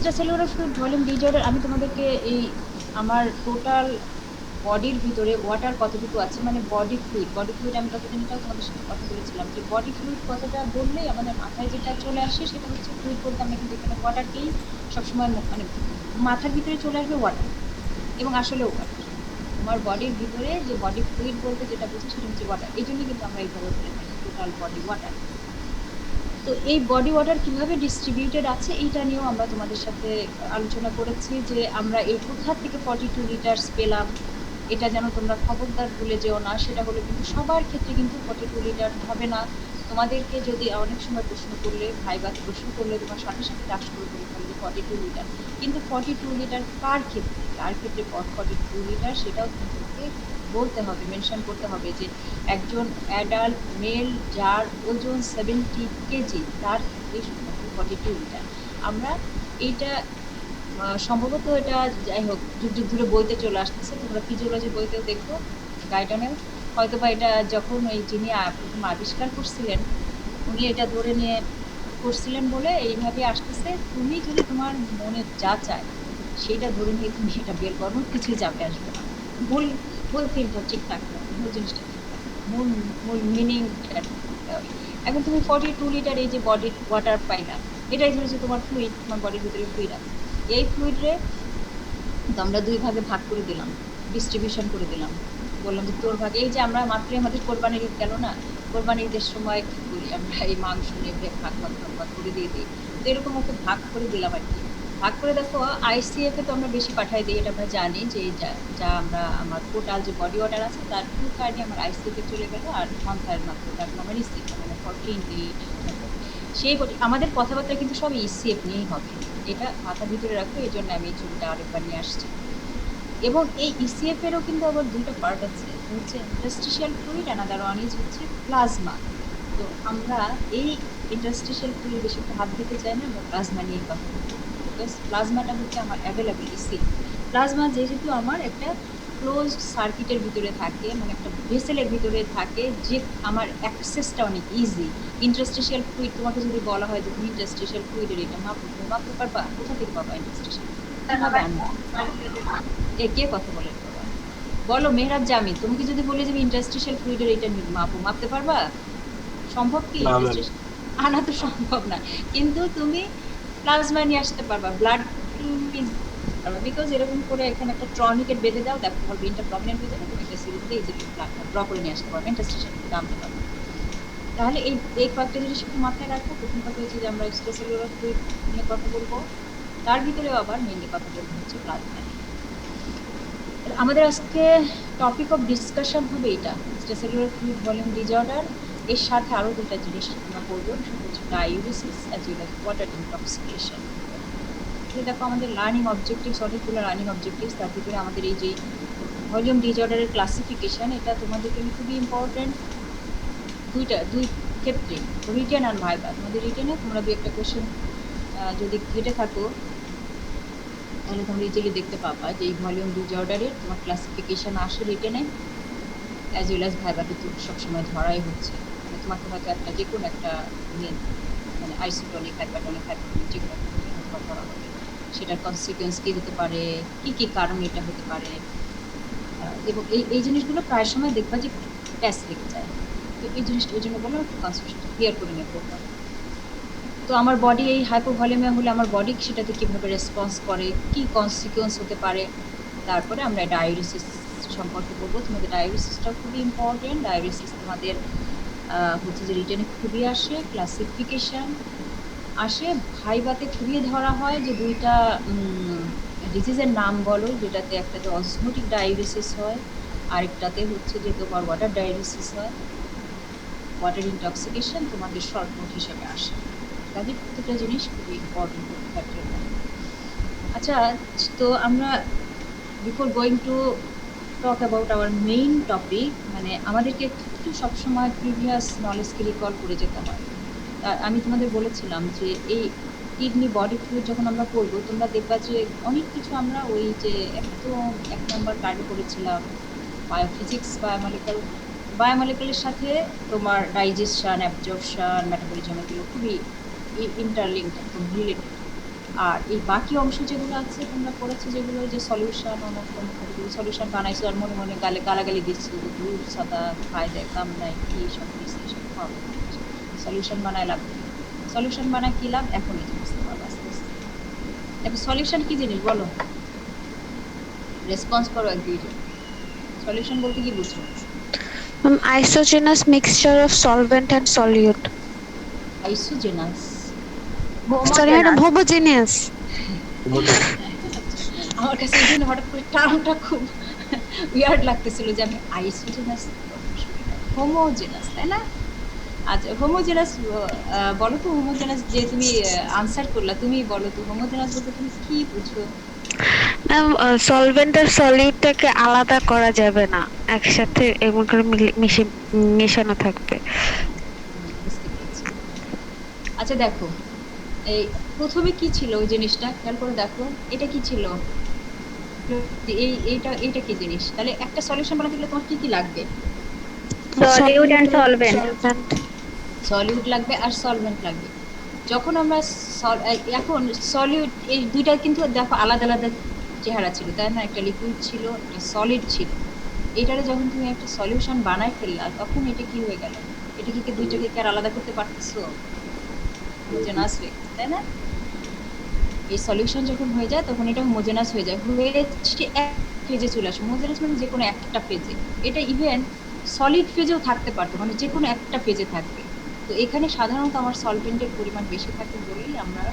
Extracellular fluid volume disorder আমি তোমাদেরকে এই আমার টোটাল বডির ভিতরে ওয়াটার কতটুকু আছে, মানে বডি ফ্লুইড আমি ততদিন এটাও তোমাদের সাথে কথা বলেছিলাম যে বডি ফ্লুইড কথাটা বললেই আমাদের মাথায় যেটা চলে আসে সেটা হচ্ছে ফ্লুইড বলতে আমরা কিন্তু এখানে ওয়াটারকেই সবসময় মানে মাথার ভিতরে চলে আসবে ওয়াটার, এবং আসলেও ওয়াটার। তোমার বডির ভিতরে যে বডি ফ্লুইড বলতে যেটা বুঝি সেটা হচ্ছে ওয়াটার, এই জন্যই কিন্তু আমরা এইভাবে বলে থাকি টোটাল বডি ওয়াটার। তো এই বডি ওয়াটার কিভাবে ডিস্ট্রিবিউটেড আছে এইটা নিয়েও আমরা তোমাদের সাথে আলোচনা করেছি যে আমরা এই কোথা থেকে 42 লিটার্স পেলাম, এটা যেন তোমরা খবরদার ভুলে যেও না। সেটা হলো কিন্তু সবার ক্ষেত্রে কিন্তু 42 লিটার হবে না। তোমাদেরকে যদি অনেক সময় প্রশ্ন করলে ভাইভাতে প্রশ্ন করলে তোমার সাথে সাথে দাস করে বলে ফেলবে 42 লিটার, কিন্তু 42 লিটার কার ক্ষেত্রে 42 লিটার সেটাও তোমাদেরকে বলতে হবে, মেনশন করতে হবে যে একজন অ্যাডাল্ট মেল যার ওজন 70 কেজি তার ক্ষেত্রে শুধুমাত্র 42 লিটার। আমরা এইটা সম্ভবত এটা যাই হোক যুগ যুগ ধরে বইতে চলে আসতেছে, তোমরা ফিজিওলজি বইতেও দেখো, গাইডনেও হয়তো বা এটা যখন ওই যিনি প্রথম আবিষ্কার করছিলেন উনি এটা ধরে নিয়ে করছিলেন বলে এইভাবে আসতেছে। তুমি যদি তোমার মনে যা চায় সেইটা ধরে নিয়ে তুমি এটা বের করো, কিছুই চাপে আসবে না। মূল মূল থিমটা ঠিক থাকতে হবে, মূল জিনিসটা ঠিক থাকবে, মূল মূল মিনিং এটা ঠিক থাকতে হবে। এখন তুমি 42 লিটার এই যে বডি ওয়াটার পাইলা, এটাই ধরেছে তোমার ফ্লুইড, তোমার বডির ভিতরে ফ্লুইড আছে। এই ফ্লুইড রে তো আমরা দুই ভাগে ভাগ করে দিলাম, ডিস্ট্রিবিউশন করে দিলাম, বললাম যে তোর ভাগে। এই যে আমরা মাত্রই আমাদের কোরবানির ঈদ গেল না, কোরবানির ঈদের সময় কি করি আমরা, এই মাংস নিয়ে ভাগ ভাগ ভাগ ভাগ করে দিয়ে দিই। তো এরকম ওকে ভাগ করে দিলাম আর কি। ভাগ করে দেখো আইসিএফ এ তো আমরা বেশি পাঠাই দিই, এটা আমরা জানি যে যা যা আমরা আমার টোটাল যে বডি ওয়াটার আছে তার 2/3 আমার আইসিএফ এ চলে গেল, আর 1/3 মাত্র তারপর আমার ইসিএফ মানে 14 সেই আমাদের কথাবার্তা কিন্তু সব ইসিএফ নিয়েই হবে, এটা মাথার ভিতরে রাখো। এই জন্য আমি এই ছবিটা আরেকবার নিয়ে আসছি। এবং এই ইসিএফ এরও কিন্তু আবার দুইটা পার্ট আছে, হচ্ছে interstitial fluid, another one is হচ্ছে প্লাজমা। তো আমরা এই ইন্টারস্টিশিয়াল ফ্লুইড বেশি একটা হাত দিতে চাই না, আমরা প্লাজমা নিয়ে কথা বলবো, বিকজ প্লাজমাটা হচ্ছে আমার অ্যাভেলেবল ইসি। প্লাজমা যেহেতু আমার একটা ক্লোজড সার্কিটের ভিতরে থাকে, মানে একটা ভেসেলের ভিতরে থাকে, যে আমার অ্যাক্সেসটা অনেক ইজি। ইন্টারস্টিশিয়াল ফ্লুইড তোমাকে যদি বলা হয় যে তুমি ইন্টারস্টিশিয়াল ফ্লুইডের এটা মাপো, তুমি মাপতে পারবা? কোথা থেকে পাবা ইন্টারস্টিশিয়াল? কিভাবে আনবা? এ কে কথা বলে বাবা? বলো মেহরাব জামিন, তুমি কি যদি বলি যে ইন্টারস্টিশিয়াল ফ্লুইডের এটা মাপতে পারবা? সম্ভব কি না ম্যাম। ইন্টারস্টিশিয়াল? আনা তো সম্ভব না। কিন্তু তুমি প্লাজমা নিয়ে আসতে পারবা, ব্লাড তুমি পারবা, বিকজ এরকম করে এখানে একটা ট্রনিকেট বেঁধে দাও, দেখো তোমার ভেনটা প্রমিনেন্ট হয়ে যাবে, তুমি একটা সিরিজ দিয়ে ইজিলি ব্লাডটা ড্র করে নিয়ে আসতে পারবে, ইন্টারস্টিশিয়াল ফ্লুইড আনতে পারবে। তাহলে এই এই কয়েকটা জিনিস একটু মাথায় রাখো। প্রথম কথা হচ্ছে যে আমরা এক্সট্রাসেলুলার ফ্লুইড নিয়ে কথা বলবো, তার ভিতরেও আবার মেইনলি কথা বলবো হচ্ছে প্লাজমা নিয়ে। আমাদের আজকে টপিক অফ ডিসকাশন হবে এটা, এক্সট্রাসেলুলার ফ্লুইড ভলিউম ডিজঅর্ডার। এর সাথে আরো দুটা জিনিস আমরা পড়বো, সেটা হচ্ছে diuresis as well as water intoxication. দেখো আমাদের লার্নিং অবজেক্টিভস, অনেকগুলো লার্নিং অবজেক্টিভস, তার ভিতরে আমাদের এই যে ভলিউম ডিজঅর্ডারের ক্লাসিফিকেশন, এটা তোমাদের জন্য খুবই ইম্পর্টেন্ট দুই ক্ষেত্রে, রিটেন আর ভাইবা। তোমাদের রিটেনে তোমরা দুই একটা কোশ্চেন যদি ঘেটে থাকো তাহলে তোমরা ইজিলি দেখতে পাবা যে এই ভলিউম ডিজঅর্ডারের তোমার ক্লাসিফিকেশন আসে রিটেনে অ্যাজ ওয়েল অ্যাজ ভাইভাতে তো সবসময় ধরাই হচ্ছে। মানে তোমাকে হয়তো একটা যে কোনো একটা মানে আইসোটনিক হাইপারটনিক হাইপারটনিক যে কোনো একটা ধরা হবে, সেটার কনসিকুয়েন্স কী হতে পারে, কি কি কারণে এটা হতে পারে, এবং এই এই জিনিসগুলো প্রায় সময় দেখবা যে টেস্ট লেগে যায়। তো এই জিনিসটা ওই জন্য বললাম একটু কনসেপ্টটা ক্লিয়ার করে নিয়ে পড়বা। তো আমার বডি এই হাইপোভলিউমিয়া হলে আমার বডি সেটাতে কিভাবে রেসপন্স করে, কি কনসিকুয়েন্স হতে পারে, তারপরে আমরা ডায়ালিসিস সম্পর্কে বলবো। তোমাদের ডায়ালিসিসটাও খুবই ইম্পর্টেন্ট। ডায়ালিসিস তোমাদের হচ্ছে যে রিটেনে খুবই আসে, ক্লাসিফিকেশন আসে, ভাইভাতে খুবই ধরা হয় যে দুইটা ডিজিজের নাম বলো, যেটাতে একটাতে অসমোটিক ডায়ালিসিস হয়, আরেকটাতে হচ্ছে যে তোমার ওয়াটার ডায়ালিসিস হয়। ওয়াটার ইনটক্সিকেশন তোমাদের শর্ট নোট হিসেবে আসে। তাদের প্রত্যেকটা জিনিস খুবই ইম্পর্টেন্ট পরীক্ষার জন্য। আচ্ছা, তো আমরা before going to talk about our main topic, মানে আমাদেরকে একটু সবসময় প্রিভিয়াস নলেজকে রিকল করে যেতে হয়। আমি তোমাদের বলেছিলাম যে এই কিডনি বডি ফ্লুইড যখন আমরা পড়বো, তোমরা দেখবা যে অনেক কিছু আমরা ওই যে একদম 1 নম্বর কার্ডে পড়েছিলাম, বায়োফিজিক্স, বায়োমলিকুলের সাথে তোমার ডাইজেশন, অ্যাবজর্পশন, মেটাবলিজম, এগুলো খুবই ইন্টারলিঙ্কড, একদম রিলেটেড। আর এই বাকি অংশ যেগুলো আছে তোমরা পড়েছো যেগুলো যে সলিউশন অমুক তমুক সলিউশন বানাইছো আর মনে মনে গালাগালি দিচ্ছো যে ধুর সাদা খায় দেয় কাম নাই কি সব দিচ্ছে এসব খাওয়া সলিউশন বানায় লাভ নেই। সলিউশন বানায় কি লাভ এখন এই যে বুঝতে পারবো আস্তে আস্তে। দেখো সলিউশন কি জিনিস বলো, রেসপন্স করো এক দুইজন। সলিউশন বলতে কি বুঝো? Isogenous mixture of solvent and solute. আইসোজেনাস, Sorry, madam, homogeneous. homogeneous. আমার কাছে এই জন্য হঠাৎ করে টার্মটা খুব উইয়ার্ড লাগতেছিল যে আমি আইসোজেনাস হোমোজেনাস, তাই না? আচ্ছা হোমোজেনাস বলো তো, হোমোজেনাস যে তুমি আনসার করলা, তুমি বলো তো হোমোজেনাস বলতে তুমি কি বুঝো? ম্যাম সলভেন্ট আর সলিউটটাকে আলাদা করা যাবে না, একসাথে এমন করে মেশানো থাকবে। বুঝতে পেরেছি। আচ্ছা দেখো এই প্রথমে কি ছিল ওই জিনিসটা খেয়াল করে দেখো, এটা কি ছিল, এইটা কি জিনিস? তাহলে একটা সলিউশন বানাতে গেলে তোমার কি কি লাগবে? Solute and solvent. সলিউট লাগবে আর সলভেন্ট লাগবে। যখন আমরা এখন সলিউট এই দুইটা কিন্তু দেখো আলাদা আলাদা চেহারা ছিল, তাই না? একটা লিকুইড ছিল, একটা সলিড ছিল। এটারে যখন তুমি একটা সলিউশন বানাই ফেললা তখন এটা কি হয়ে গেল? এটা কি দুইটাকে কি আর আলাদা করতে পারতেছো? হোমোজেনাস হয়ে গেছে, তাই না? এই সলিউশন যখন হয়ে যায় তখন এটা হোমোজেনাস হয়ে যায়, হয়ে এক ফেজে চলে আসে। হোমোজেনাস মানে যে কোনো একটা ফেজে, এটা ইভেন সলিড ফেজেও থাকতে পারতো, মানে যে কোনো একটা ফেজে থাকবে। তো এখানে সাধারণত আমার সলভেন্টের পরিমাণ বেশি থাকে বলেই আমরা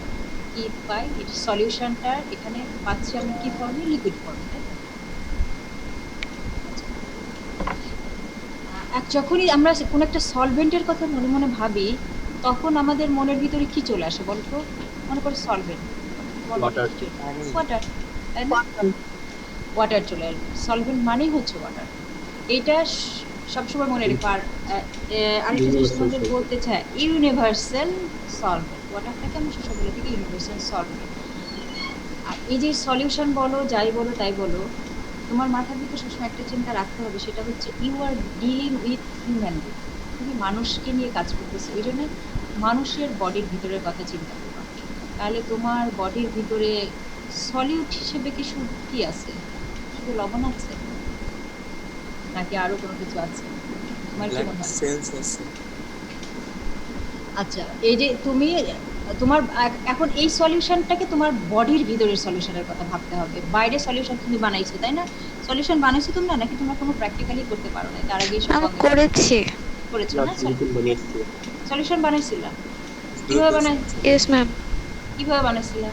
কি পাই, এই সলিউশনটা এখানে পাচ্ছি আমরা কি ফর্মে, লিকুইড ফর্মে, তাই না? যখনই আমরা কোনো একটা সলভেন্টের কথা মনে মনে ভাবি তখন আমাদের মনের ভিতরে কি চলে আসে বলতো? মনে করো সলভেন্ট, ওয়াটার, তাই না? ওয়াটার চলে আসবে, সলভেন্ট মানেই হচ্ছে ওয়াটার। এটা সবসময় মনে রেখো। আর আরেকটা জিনিস তোমাদের বলতে চাই, ইউনিভার্সাল সলভেন্ট, ওয়াটারটাকে আমি সব বলে থাকি ইউনিভার্সাল সলভেন্ট। আর এই যে সলিউশন বলো যাই বলো তাই বলো, তোমার মাথার ভিতরে সবসময় একটা চিন্তা রাখতে হবে, সেটা হচ্ছে you are dealing with human being. তুমি মানুষকে নিয়ে কাজ করতেছো, ওই জন্য মানুষের বডির ভিতরের কথা চিন্তা করবা। তাহলে তোমার বডির ভিতরে সলিউট হিসেবে কি শুধু কি আছে? শুধু লবণ আছে নাকি আরো কোনো কিছু আছে? তোমার কি মনে হয়? আচ্ছা এই যে তুমি তোমার এখন এই সলিউশনটাকে তোমার বডির ভিতরের সলিউশনের কথা ভাবতে হবে। বাইরে সলিউশন তুমি বানাইছো, তাই না? সলিউশন বানাইছো তোমরা নাকি তোমরা কোনো প্র্যাকটিক্যালি করতে পারো না? তার আগে সব আমি করেছি। করেছো না? সলিউশন বানাইছিলা? কিভাবে বানাই? Yes ma'am. কিভাবে বানাইছিলা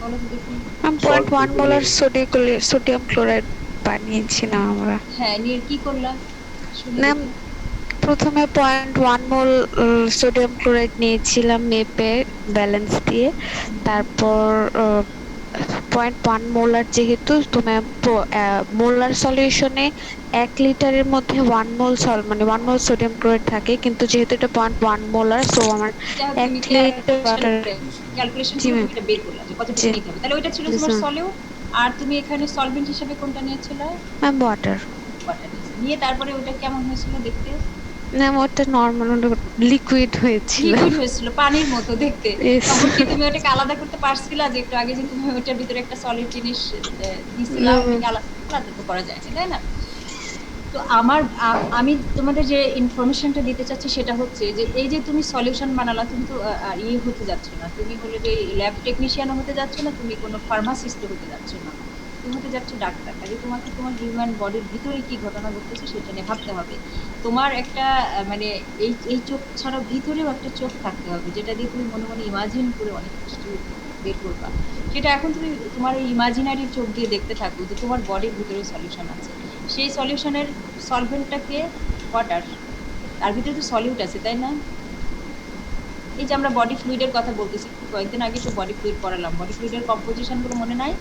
বলো তো দেখি। আমি 0.1 মোলার সোডিয়াম ক্লোরাইড বানিয়েছিলাম আমরা। হ্যাঁ নিয়ে কি করলা? ম্যাম প্রথমে 0.1 মোল সোডিয়াম ক্লোরাইড নিয়েছিলাম মেপে ব্যালেন্স দিয়ে, তারপর 0.1 মোলার যেহেতু তোমার মোলার সলিউশনে 1 লিটারের মধ্যে 1 মোল মানে 1 মোল সোডিয়াম ক্লোরাইড থাকে, কিন্তু যেহেতু এটা 0.1 মোলার সো আমার 1 লিটার ওয়াটার। ক্যালকুলেশন জি করে ম্যাম। তুমি এটা বের করলা যে কতটুকু নিতে হবে। তাহলে ওইটা ছিল তোমার সলিউট। আর তুমি এখানে সলভেন্ট হিসেবে কোনটা নিয়েছিলে? Ma'am water. ওয়াটার নিয়ে তারপরে ওটা কেমন হয়েছিল দেখতে? ম্যাম ওটা নরমাল লিকুইড হয়েছিল। লিকুইড হয়েছিল, পানির মতো দেখতে। তখন কি তুমি ওটাকে আলাদা করতে পারছিলা যে একটু আগে যে তুমি ওটার ভিতরে একটা সলিড জিনিস দিছিলা, ওটাকে আলাদা তো করা যায় না, তাই না? তো আমি তোমাদের যে ইনফরমেশনটা দিতে চাচ্ছি সেটা হচ্ছে যে এই যে তুমি সলিউশন বানালা, তুমি তো হতে যাচ্ছ না, তুমি হলে যে ল্যাব টেকনিশিয়ানও হতে যাচ্ছ না, তুমি কোনো ফার্মাসিস্টও হতে যাচ্ছ না, তুমি হতে যাচ্ছ ডাক্তার। তাহলে তোমাকে তোমার হিউম্যান বডির ভিতরে কি ঘটনা ঘটতেছে সেটা নিয়ে ভাবতে হবে। তোমার একটা মানে এই চোখ ছাড়া ভিতরেও একটা চোখ থাকতে হবে, যেটা দিয়ে তুমি মনে মনে ইমাজিন করে অনেক কিছু বের করবা। সেটা এখন তুমি তোমার এই ইমাজিনারি চোখ দিয়ে দেখতে থাকো যে তোমার বডির ভিতরে সলিউশন আছে। সেই সলিউশনের সলভেন্টটাকে ওয়াটার, তার ভিতরে তো সলিউট আছে, তাই না? এই যে আমরা বডি ফ্লুইডের কথা বলতেছি, কয়েকদিন আগে তো বডি ফ্লুইড পড়ালাম, বডি ফ্লুইডের কম্পোজিশন গুলো মনে নাই?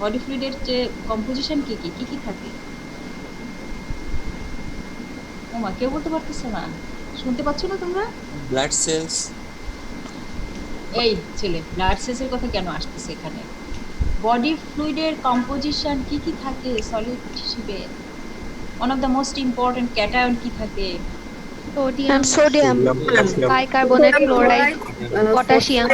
বডি ফ্লুইডের যে কম্পোজিশন কি কি কি কি থাকে? ওমা কেউ বলতে পারতেছে না, শুনতে পাচ্ছ না তোমরা? Blood cells. এই ছেলে ব্লাড সেলসের কথা কেন আসতেছে এখানে? বডি ফ্লুইডের কম্পোজিশন কি কি থাকে সলিড হিসেবে? One of the most important cation কি থাকে? Sodium, bicarbonate, chloride, potassium,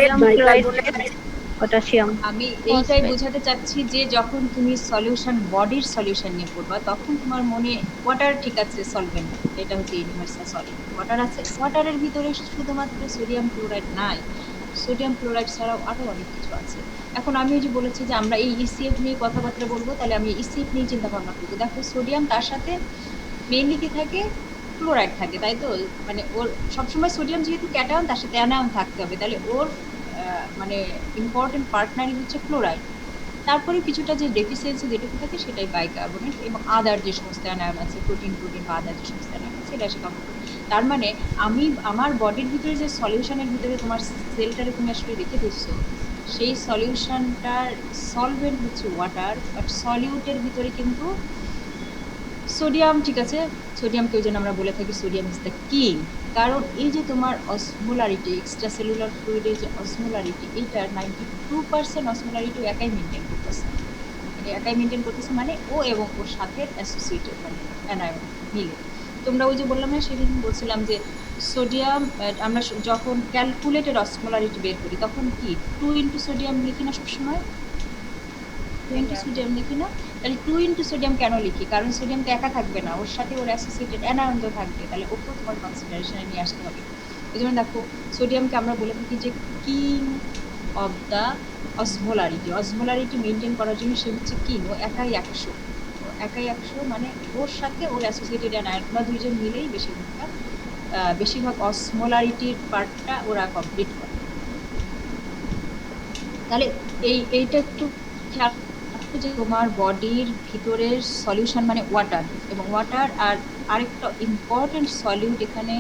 potassium. আমি এইটাই ফসফেট। বোঝাতে চাচ্ছি যে যখন তুমি সলিউশন বডির সলিউশন নিয়ে পড়বা তখন তোমার মনে ওয়াটার ঠিক আছে সলভেন্ট, এটা হচ্ছে ইউনিভার্সাল সলিড, ওয়াটার আছে, ওয়াটারের ভিতরে শুধুমাত্র সোডিয়াম ক্লোরাইড নাই, সোডিয়াম ক্লোরাইড ছাড়াও আরো অনেক কিছু আছে। এখন আমি ওই যে বলেছি যে আমরা এই ইসিএফ নিয়ে কথাবার্তা বলবো, তাহলে আমি ইসিএফ নিয়ে চিন্তা ভাবনা করবো। দেখো সোডিয়াম তার সাথে মেইনলি কি থাকে, ক্লোরাইড থাকে, তাই তো? মানে ওর সবসময় সোডিয়াম যেহেতু ক্যাটায়ন তার সাথে অ্যানায়ন থাকতে হবে, তাহলে ওর মানে ইম্পর্টেন্ট পার্টনারই হচ্ছে ক্লোরাইড। তারপরে কিছুটা যে ডেফিসিয়েন্সি যেটুকু থাকে সেটাই বাইকার্বনেট এবং আদার যে সমস্ত অ্যানায়ন আছে, প্রোটিন প্রোটিন বা আদার যে সমস্ত অ্যানায়ন আছে সেটা এসে কমন করে। তার মানে আমি আমার বডির ভিতরে যে সলিউশনের ভিতরে তোমার সেলটারে তুমি আসলে রেখে দিচ্ছো, সেই সলিউশনটার সলভেন্ট হচ্ছে ওয়াটার, বাট সলিউটের ভিতরে কিন্তু সোডিয়াম, ঠিক আছে, সোডিয়ামকে ওই জন্য আমরা বলে থাকি সোডিয়াম ইজ দ্য কিং। কারণ এই যে তোমার অসমোলারিটি, এক্সট্রা সেলুলার ফ্লুইডের যে অসমোলারিটি, এইটার 92% অসমোলারিটি একাই মেনটেন করতেছে, মানে একাই মেনটেন করতেছে, মানে ও এবং ওর সাথে অ্যাসোসিয়েটেড মানে অ্যানায়ন মিলে। তোমরা ওই যে বললাম না সেদিন বলছিলাম যে সোডিয়াম, আমরা যখন ক্যালকুলেটেড অসমোলারিটি বের করি তখন কি 2 সোডিয়াম লিখি না সবসময়, 2 সোডিয়াম লিখি না? তাহলে 2 সোডিয়াম কেন লিখি? কারণ সোডিয়াম তো একা থাকবে না, ওর সাথে ওর অ্যাসোসিয়েটেড অ্যানায়ন তো থাকবে, তাহলে ওকেও তোমার কনসিডারেশনে নিয়ে আসতে হবে। এই জন্য দেখো সোডিয়ামকে আমরা বলে থাকি যে king of the osmolarity, osmolarity maintain করার জন্য সে হচ্ছে কিং, ও একাই 100, ও একাই 100, মানে ওর সাথে ওর অ্যাসোসিয়েটেড অ্যানায়ন ওরা দুইজন মিলেই বেশিরভাগ অসমোলারিটির পার্টটা ওরা কমপ্লিট করে। তাহলে এইটা একটু খেয়াল রাখো যে তোমার বডির ভিতরের সলিউশন মানে ওয়াটার, এবং ওয়াটার আর আরেকটা ইম্পর্টেন্ট সলিউট এখানে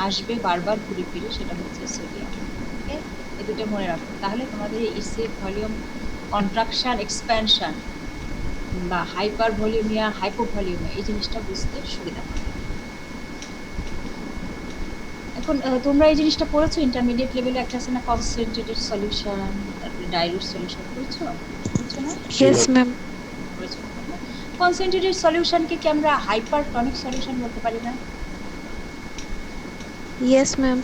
আসবে বারবার ঘুরে ফিরে, সেটা হচ্ছে সোডিয়াম। ওকে, এই দুটো মনে রাখো, তাহলে তোমাদের এই ইসিএফ ভলিউম কন্ট্রাকশন এক্সপ্যানশন বা হাইপার ভলিউমিয়া হাইপোভলিউমিয়া এই জিনিসটা বুঝতে সুবিধা হবে। এখন তোমরা এই জিনিসটা পড়েছো ইন্টারমিডিয়েট লেভেলে, একটা আছে না কনসেন্ট্রেটেড সলিউশন, তারপরে ডাইলুট সলিউশন, পড়েছো না? Yes ma'am. কনসেন্ট্রেটেড সলিউশনকে কি আমরা হাইপারটনিক সলিউশন বলতে পারি না? Yes ma'am.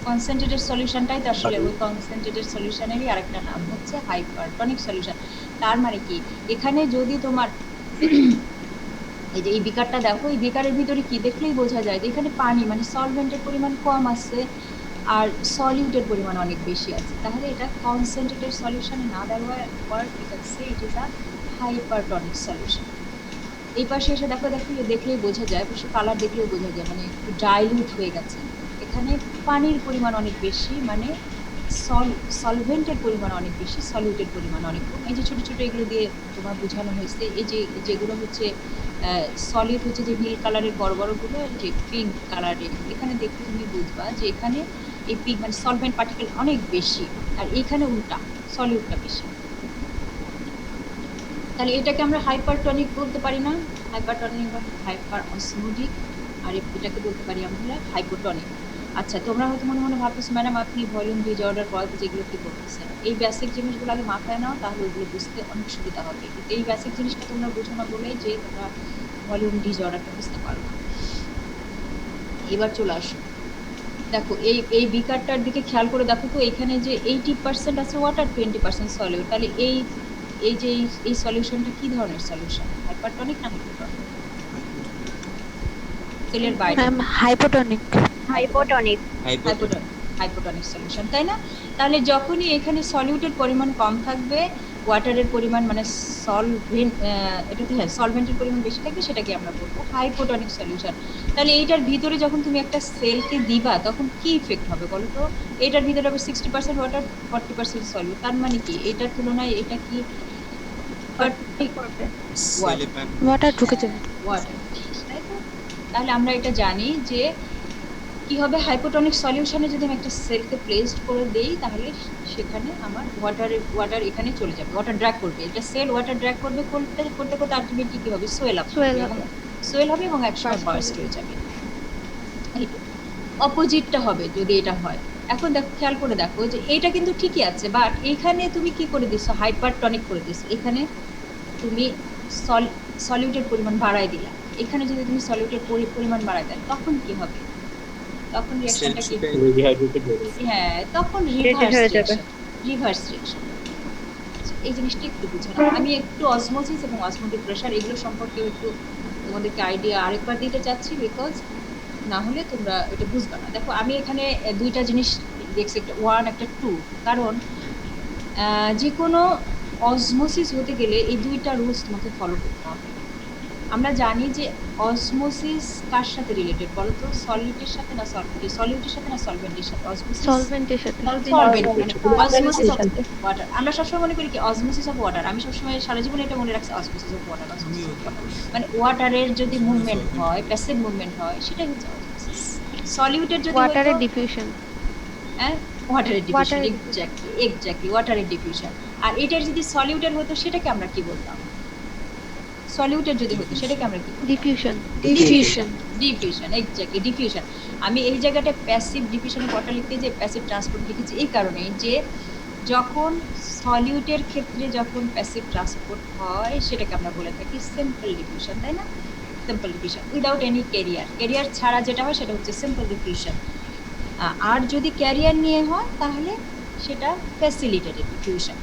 কনসেন্ট্রেটেড সলিউশনটাই তো আসলে ওই কনসেন্ট্রেটেড সলিউশনেরই আরেকটা নাম হচ্ছে হাইপারটনিক সলিউশন। তার মানে কি, এখানে যদি তোমার এই যে এই বিকারটা দেখো, এই বিকারের ভিতরে কি দেখলেই বোঝা যায় যে এখানে পানি মানে সলভেন্টের পরিমাণ কম আছে আর সলিউটের পরিমাণ অনেক বেশি আছে, তাহলে এটা কনসেন্ট্রেটেড সলিউশনে না দেওয়ার ঠিক আছে, it is a hypertonic solution. এই পাশে এসে দেখো, দেখলেই বোঝা যায়, অবশ্য কালার দেখলেও বোঝা যায়, মানে একটু ডাইলিউট হয়ে গেছে, এখানে পানির পরিমাণ অনেক বেশি, মানে সলভেন্টের পরিমাণ অনেক বেশি, সলিউটের পরিমাণ অনেক কম। এই যে ছোট ছোট এগুলো দিয়ে তোমার বোঝানো হয়েছে, এই যে যেগুলো হচ্ছে সলিড হচ্ছে যে নীল কালারের বড় বড় গুলো, যে পিঙ্ক কালারের, এখানে দেখলে তুমি বুঝবা যে এখানে এই পিঙ্ক মানে সলভেন্ট পার্টিকেল অনেক বেশি, আর এখানে উল্টা সলিউটটা বেশি। তাহলে এটাকে আমরা হাইপারটনিক বলতে পারি না? হাইপারটনিক বা হাইপার অসমোটিক, আর এটাকে বলতে পারি আমরা হাইপোটনিক। আচ্ছা, তোমরা হয়তো মনে মনে ভাবতেছো ম্যাডাম আপনি ভলিউম ডিজঅর্ডার পড়াতে যেগুলো কি বলতেছেন, এই বেসিক জিনিসগুলো আগে মাথায় নাও, তাহলে ওগুলো বুঝতে অনেক সুবিধা হবে। কিন্তু এই বেসিক জিনিসটা তোমরা বুঝো না বলেই যে তোমরা ভলিউম ডিজঅর্ডারটা বুঝতে পারো না। এবার চলে আসো, দেখো এই বিকারটার দিকে খেয়াল করে দেখো তো, এখানে যে 80% আছে ওয়াটার, 20% সলিউট, তাহলে এই যে এই সলিউশনটা কি ধরনের সলিউশন, হাইপারটনিক না হাইপোটনিক? সেলের বাইরে ma'am hypotonic. Hypotonic. Hypotonic solution, তাই না? তাহলে যখনই এখানে সলিউটের পরিমাণ কম থাকবে, ওয়াটারের পরিমাণ মানে সলভেন্ট, এটাতে হ্যাঁ সলভেন্টের পরিমাণ বেশি থাকবে, সেটাকে আমরা বলবো হাইপোটনিক সলিউশন। তাহলে এইটার ভিতরে যখন তুমি একটা সেলকে দিবা তখন কি ইফেক্ট হবে বলো তো? এটার ভিতরে হবে 60% ওয়াটার, 40% সলিউট, তার মানে কি এটার তুলনায় এটা কি ওয়াটার ঢুকে যাবে। ওয়াটার, তাই তো? তাহলে আমরা এটা জানি যে কি হবে, হাইপোটনিক সলিউশনে যদি আমি একটা সেলকে প্লেসড করে দেই তাহলে সেখানে আমার ওয়াটার এখানে চলে যাবে, ওয়াটার ড্র্যাগ করবে, এটা সেল ওয়াটার ড্র্যাগ করবে, করতে করতে করতে আলটিমেটলি কি হবে, সোয়েল হবে এবং একসময় বার্স্ট হয়ে যাবে। অপোজিটটা হবে যদি এটা হয়। এখন দেখো, খেয়াল করে দেখো যে এটা কিন্তু ঠিকই আছে, বাট এখানে তুমি কি করে দিছো, হাইপারটনিক করে দিছো, এখানে তুমি সলিউটের পরিমাণ বাড়ায় দিলা, এখানে যদি তুমি সলিউটের পরিমাণ বাড়ায় দেন তখন কি হবে, তখন রিঅ্যাকশনটা কি, হ্যাঁ তখন রিভার্স রিঅ্যাকশন। এই জিনিসটা একটু বুঝে নাও। আমি একটু অসমোসিস এবং অসমোটিক প্রেশার এগুলো সম্পর্কেও একটু তোমাদেরকে আইডিয়া আরেকবার দিতে চাচ্ছি, বিকজ না হলে তোমরা এটা বুঝবে না। দেখো আমি এখানে দুইটা জিনিস দেখছি, একটা 1 একটা 2। কারণ যে কোনো অসমোসিস হতে গেলে এই দুইটা রুলস তোমাকে ফলো করতে হবে। আমরা জানি যে অসমোসিস কার সাথে রিলেটেড বলো তো? সলিডের সাথে না সলিউটের সাথে না সলভেন্টের সাথে? অসমোসিস সলভেন্টের সাথে। Solvent, osmosis of water. আমরা সবসময় মনে করি কি অসমোসিস অফ ওয়াটার, আমি সবসময় সারা জীবন এটা মনে রাখছি, osmosis of water, osmosis of water. মানে ওয়াটারের যদি মুভমেন্ট হয়, প্যাসিভ মুভমেন্ট হয়, সেটাই হচ্ছে অসমোসিস। সলিউটের যদি হতো ওয়াটারের ডিফিউশন। ওয়াটারের ডিফিউশন, ওয়াটারের এক্স্যাক্টলি ওয়াটারের ডিফিউশন। আর এটার যদি সলিউটের হতো সেটাকে আমরা কি বলতাম? সলিউটের যদি হতো সেটাকে আমরা কি বলতাম? ডিফিউশন। Diffusion, exactly diffusion. আমি এই জায়গাটা প্যাসিভ ডিফিউশনের পটা লিখতে যে প্যাসিভ ট্রান্সপোর্ট লিখেছি এই কারণে যে যখন সলিউটের ক্ষেত্রে যখন প্যাসিভ ট্রান্সপোর্ট হয় সেটাকে আমরা বলে থাকি সিম্পল ডিফিউশন, তাই না? Simple diffusion without any career ছাড়া যেটা হয় সেটা হচ্ছে সিম্পল ডিফিউশন। আর যদি ক্যারিয়ার নিয়ে হয় তাহলে সেটা ফ্যাসিলিটেটেড ডিফিউশন।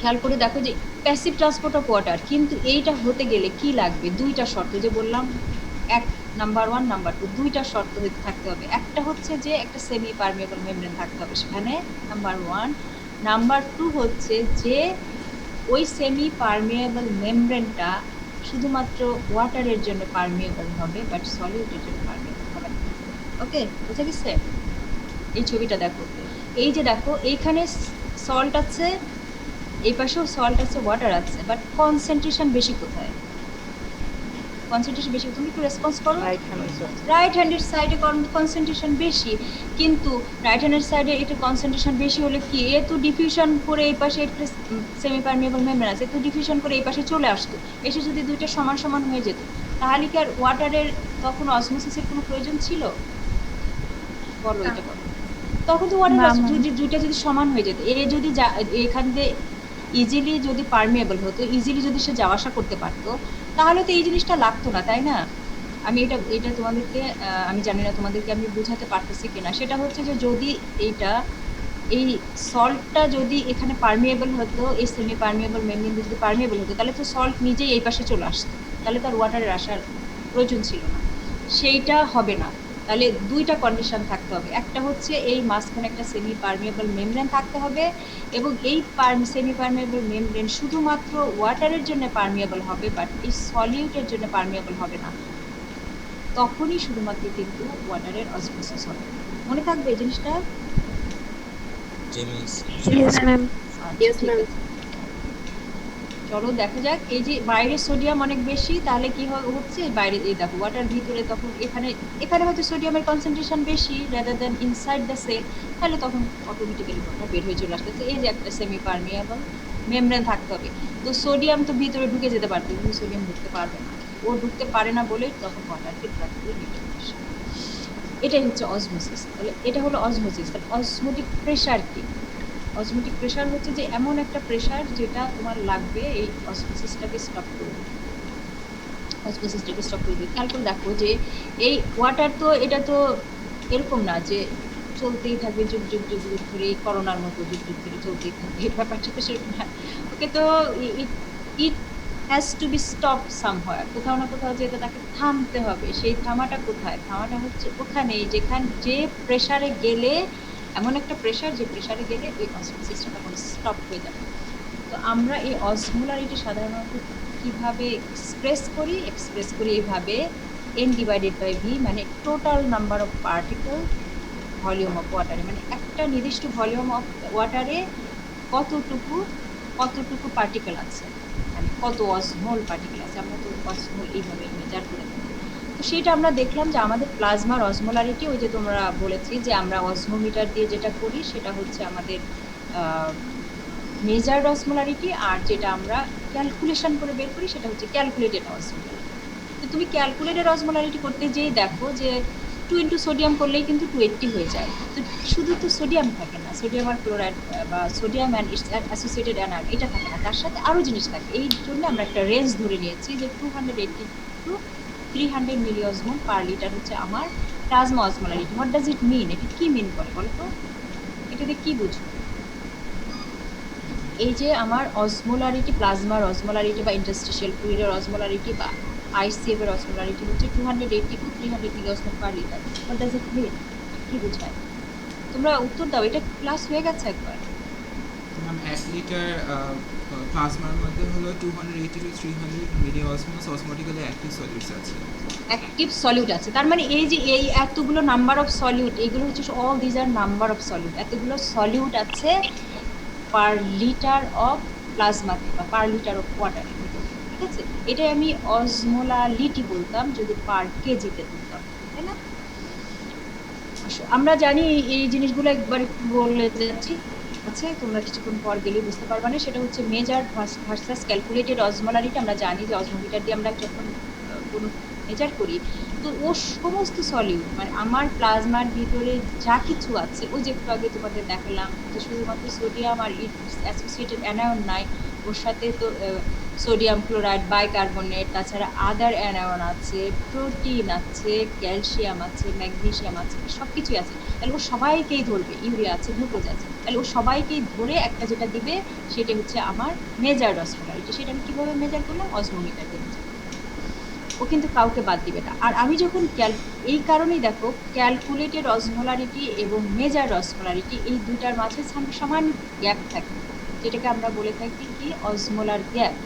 খেয়াল করে দেখো যে প্যাসিভ ট্রান্সপোর্ট অফ ওয়াটার, কিন্তু এইটা হতে গেলে কি লাগবে? দুইটা শর্ত যে বললাম, নাম্বার 1 নাম্বার 2 দুইটা শর্ত থাকতে হবে। একটা হচ্ছে যে একটা সেমি পারমিয়েবল মেমব্রেন থাকতে হবে সেখানে, নাম্বার 1। নাম্বার 2 হচ্ছে যে ওই সেমি পারমিয়েবল মেমব্রেনটা শুধুমাত্র ওয়াটারের জন্য পারমিয়েবল হবে, বাট সলিউটের জন্য পারমিয়েবল হবে না। ওকে, বুঝে গেছে? এই ছবিটা দেখো, এই যে দেখো এইখানে সল্ট আছে, এই পাশেও সল্ট আছে, ওয়াটার আছে, বাট কনসেন্ট্রেশন বেশি কোথায়? কনসেন্ট্রেশন বেশি, তুমি একটু রেসপন্স করো। রাইট হ্যান্ডের সাইডে কনসেন্ট্রেশন বেশি, কিন্তু রাইট হ্যান্ডের সাইডে এটা কনসেন্ট্রেশন বেশি হলে কি এ তো ডিফিউশন করে এই পাশে একটা সেমি পারমিয়েবল মেমব্রেন আছে, তো ডিফিউশন করে এই পাশে চলে আসতো, এসে যদি দুইটা সমান সমান হয়ে যেত তাহলে কি আর ওয়াটারের তখন অসমোসিসের কোনো প্রয়োজন ছিল? বলো এটা বলো। তখন তো ওয়াটার দুইটা যদি সমান হয়ে যেত, এ যদি এখান দিয়ে ইজিলি যদি পারমিয়েবল হতো, ইজিলি যদি সে যাওয়া আসা করতে পারতো, তাহলে তো এই জিনিসটা লাগতো না, তাই না? আমি এটা তোমাদেরকে আমি জানি না তোমাদেরকে আমি বোঝাতে পারতেছি কিনা। সেটা হচ্ছে যে যদি এই সল্টটা যদি এখানে পারমিয়েবল হতো, এই সেমি পারমিয়েবল মেমব্রেন যদি পারমিয়েবল হতো, তাহলে তো সল্ট নিজেই এই পাশে চলে আসতো, তাহলে তার ওয়াটারের আসার প্রয়োজন ছিল না। সেইটা হবে না, তাহলে দুইটা কন্ডিশন থাকতে হবে। একটা হচ্ছে এই মাঝখানে একটা সেমি পারমিয়েবল মেমব্রেন থাকতে হবে, এবং এই সেমি পারমিয়েবল মেমব্রেন শুধুমাত্র ওয়াটারের জন্য পারমিয়েবল হবে, বাট এই সলিউটের জন্য পারমিয়েবল হবে না। তখনই শুধুমাত্র কিন্তু ওয়াটারের অসমোসিস হবে। মনে থাকবে এই জিনিসটা? Yes ma'am. ঠিক আছে, চলো দেখা যাক। এই যে বাইরে সোডিয়াম অনেক বেশি, তাহলে কি হচ্ছে? বাইরে এই দেখো ওয়াটার ভিতরে, তখন এখানে হয়তো সোডিয়ামের কনসেন্ট্রেশন বেশি rather than inside the cell, তাহলে তখন অটোমেটিক্যালি ওয়াটার বের হয়ে চলে আসতেছে। এই যে একটা সেমি পারমিয়েবল মেমব্রেন থাকতে হবে, তো সোডিয়াম তো ভিতরে ঢুকে যেতে পারবে, কিন্তু সোডিয়াম ঢুকতে পারবে না। ও ঢুকতে পারে না বলে তখন ওয়াটারকে প্র্যাকটিক্যালি নিতে আসে। এটাই হচ্ছে অসমোসিস। তাহলে এটা হলো অসমোসিস। তাহলে অসমোটিক প্রেশার কি? অসমোটিক প্রেশার হচ্ছে যে এমন একটা প্রেশার যেটা তোমার লাগবে এই অসমোসিসটাকে স্টপ করবে, অসমোসিসটাকে স্টপ করবে। খেয়াল করে দেখো যে এই ওয়াটার তো এটা তো এরকম না যে চলতেই থাকবে যুগ যুগ যুগ যুগ ধরে, করোনার মতো যুগ যুগ ধরে চলতেই থাকবে, ব্যাপারটা তো সেরকম না। ওকে, তো it has to be stop somewhere, কোথাও না কোথাও যেটা তাকে থামতে হবে। সেই থামাটা কোথায়? থামাটা হচ্ছে ওখানেই যে প্রেশারে গেলে, এমন একটা প্রেশার যে প্রেশারে গেলে ওই অসমোসিসটা তখন স্টপ হয়ে যাবে। তো আমরা এই অসমোলারিটি সাধারণত কিভাবে এক্সপ্রেস করি এইভাবে, n ডিভাইডেড বাই v, মানে total number of particle volume of ওয়াটারে, মানে একটা নির্দিষ্ট ভলিউম অফ ওয়াটারে কতটুকু পার্টিকেল আছে, মানে কত অসমোল পার্টিকেল আছে। আমরা তো অসমোল এইভাবে মেজার করে থাকি। তো সেটা আমরা দেখলাম যে আমাদের প্লাজমার অসমোলারিটি, ওই যে তোমরা বলেছি যে আমরা অসমোমিটার দিয়ে যেটা করি সেটা হচ্ছে আমাদের মেজার্ড অসমোলারিটি, আর যেটা আমরা ক্যালকুলেশন করে বের করি সেটা হচ্ছে ক্যালকুলেটেড অসমোলারিটি। তো তুমি ক্যালকুলেটেড অসমোলারিটি করতে যেই দেখো যে 2 ইন্টু সোডিয়াম করলেই কিন্তু 280 হয়ে যায়। তো শুধু তো সোডিয়াম থাকে না, সোডিয়াম আর ক্লোরাইড বা sodium and it's associated anion এটা থাকে না, তার সাথে আরও জিনিস থাকে। এই জন্য আমরা একটা রেঞ্জ ধরে নিয়েছি যে 280 টু 300 মিলি অসমোল পার লিটার হচ্ছে আমার plasma osmolarity. What does it mean? এটা কি মিন করে বলো তো? এটাতে কি বুঝবো? এই যে আমার অসমোলারিটি, প্লাজমার অসমোলারিটি বা ইন্টারস্টিশিয়াল ফ্লুইডের অসমোলারিটি বা আইসিএফ এর অসমোলারিটি হচ্ছে 280 to 300 milliosmole per litre. What does it mean? কি বোঝায়? তোমরা উত্তর দাও, এটা ক্লাস হয়ে গেছে একবার। ম্যাম 1 লিটার প্লাজমার মধ্যে হলো 280 to 300 মিলিঅসমোলস অসমোটিক্যালি অ্যাক্টিভ সলিউটস আছে। অ্যাক্টিভ সলিউট আছে, তার মানে এই যে এই এতগুলো নাম্বার অফ সলিউট, এগুলো হচ্ছে all these are number of solute, এতগুলো সলিউট আছে পার লিটার অফ প্লাজমাতে বা পার লিটার অফ ওয়াটারের ভিতরে, ঠিক আছে? এটাই আমি অসমোলালিটি বলতাম যদি পার কেজিতে বলতাম, তাই না? আসো, আমরা জানি এই জিনিসগুলো একবার একটু বলে যাচ্ছি, আছে তোমরা কিছুক্ষণ পর গেলে বুঝতে পারবা না। সেটা হচ্ছে মেজার ভার্সাস ক্যালকুলেটেড অসমোলারিটি। আমরা জানি যে অসমোমিটার দিয়ে আমরা যখন কোনো মেজার করি, তো ও সমস্ত সলিউট মানে আমার প্লাজমার ভিতরে যা কিছু আছে, ওই যে একটু আগে তোমাদের দেখালাম যে শুধুমাত্র সোডিয়াম আর অ্যাসোসিয়েটেড অ্যানায়ন নাই, ওর সাথে তো সোডিয়াম ক্লোরাইড, বাইকার্বনেট, তাছাড়া আদার অ্যানায়ন আছে, প্রোটিন আছে, ক্যালসিয়াম আছে, ম্যাগনেসিয়াম আছে, সব কিছুই আছে। তাহলে ও সবাইকেই ধরবে, ইউরিয়া আছে, গ্লুকোজ আছে, তাহলে ও সবাইকেই ধরে একটা যেটা দিবে সেটা হচ্ছে আমার মেজার্ড অসমোলারিটি। সেটা আমি কীভাবে মেজার করলাম? অসমোমিটার দিয়ে মেজার। ও কিন্তু কাউকে বাদ দিবে না। আর আমি যখন এই কারণেই দেখো ক্যালকুলেটেড অসমোলারিটি এবং মেজার্ড অসমোলারিটি এই দুইটার মাঝে সমান গ্যাপ থাকে, যেটাকে আমরা বলে থাকি কি অসমোলার গ্যাপ।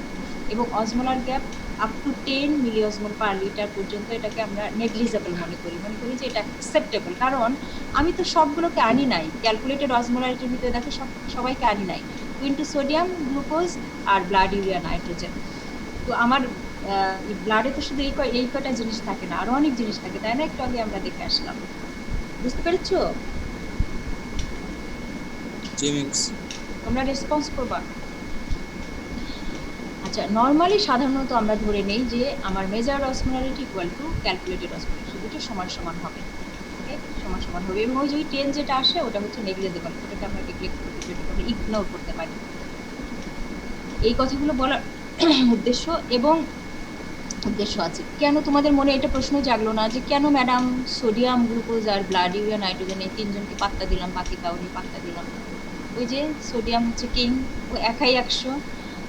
এবং osmolar gap up to 10 milliosmole per litre পর্যন্ত এটাকে আমরা নেগলিজেবল মনে করি যে এটা অ্যাকসেপ্টেবল। কারণ আমি তো সবগুলোকে আনি নাই, ক্যালকুলেটেড অসমোলারিটির ভিতরে দেখো সবাইকে আনি নাই, টুইন টু সোডিয়াম, গ্লুকোজ আর ব্লাড ইউরিয়া, নাইট্রোজেন। তো আমার ব্লাডে তো শুধু এই কটা জিনিস থাকে না, আরো অনেক জিনিস থাকে, তাই না? একটু আগে আমরা দেখে আসলাম, বুঝতে পেরেছো? তোমরা রেসপন্স করবা। আচ্ছা, নর্মালি সাধারণত আমরা ধরে নেই যে আমার measured osmolarity equal to calculated osmolarity, দুটো সমান সমান হবে, ওকে? সমান সমান হবে। এবং ওই যে 10 যেটা আসে ওটা হচ্ছে নেগলিজেবল, ওটাকে আমরা নেগলেক্ট করতে পারি, ওটাকে আমরা ইগনোর করতে পারি। এই কথাগুলো বলার উদ্দেশ্য আছে। কেন তোমাদের মনে এটা প্রশ্ন জাগলো না যে কেন ম্যাডাম সোডিয়াম, গ্লুকোজ আর ব্লাড ইউরিয়া, নাইট্রোজেন এই তিনজনকে পাত্তা দিলাম, বাকি কাউকে পাত্তা দিলাম? ওই যে সোডিয়াম হচ্ছে কিং, ও একাই 100,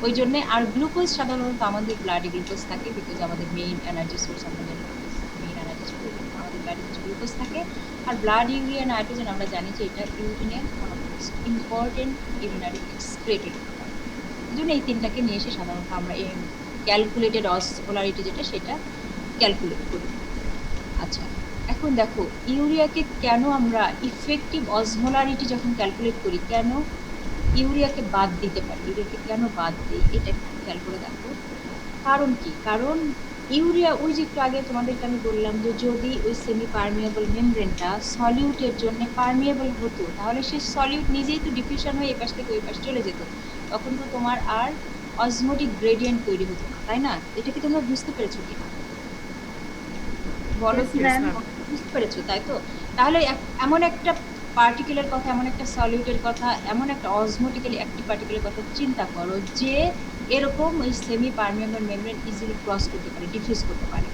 ওই জন্যে। আর গ্লুকোজ সাধারণত আমাদের ব্লাডে গ্লুকোজ থাকে, বিকজ আমাদের মেইন এনার্জি সোর্স, আমাদের মেইন এনার্জি সোর্স আমাদের ব্লাডে গ্লুকোজ থাকে। আর ব্লাড ইউরিয়া, নাইট্রোজেন আমরা জানি যে এটা ইউরিনের ইম্পর্টেন্ট ইউরিনারি এক্সক্রেটরি, এই জন্য এই তিনটাকে নিয়ে এসে সাধারণত আমরা এই ক্যালকুলেটেড অসমোলারিটি যেটা সেটা ক্যালকুলেট করি। আচ্ছা, এখন দেখো ইউরিয়াকে কেন আমরা ইফেক্টিভ অসমোলারিটি যখন ক্যালকুলেট করি কেন ইউরিয়াকে বাদ দিতে পারি, ইউরিয়াকে কেন বাদ দিই, এটা খেয়াল করে দেখো। কারণ কি? কারণ ইউরিয়া, ওই যে একটু আগে তোমাদেরকে আমি বললাম যে যদি ওই সেমি পারমিয়েবল মেমব্রেনটা সলিউটের জন্য পারমিয়েবল হতো, তাহলে সেই সলিউট নিজেই তো ডিফিউশন হয়ে এই পাশ থেকে ওই পাশ চলে যেত, তখন তো তোমার আর অসমোটিক গ্রেডিয়েন্ট তৈরি হতো না, তাই না? এটা কি তোমরা বুঝতে পেরেছো কিনা বলো? বুঝতে পেরেছো, তাই তো? তাহলে এমন একটা পার্টিকুলার কথা, এমন একটা সলিউটের কথা, এমন একটা অসমোটিক্যালি অ্যাক্টিভ পার্টিকুলার কথা চিন্তা করো যে এরকম ওই semi permeable membrane easily cross করতে পারে, ডিফিউজ করতে পারে।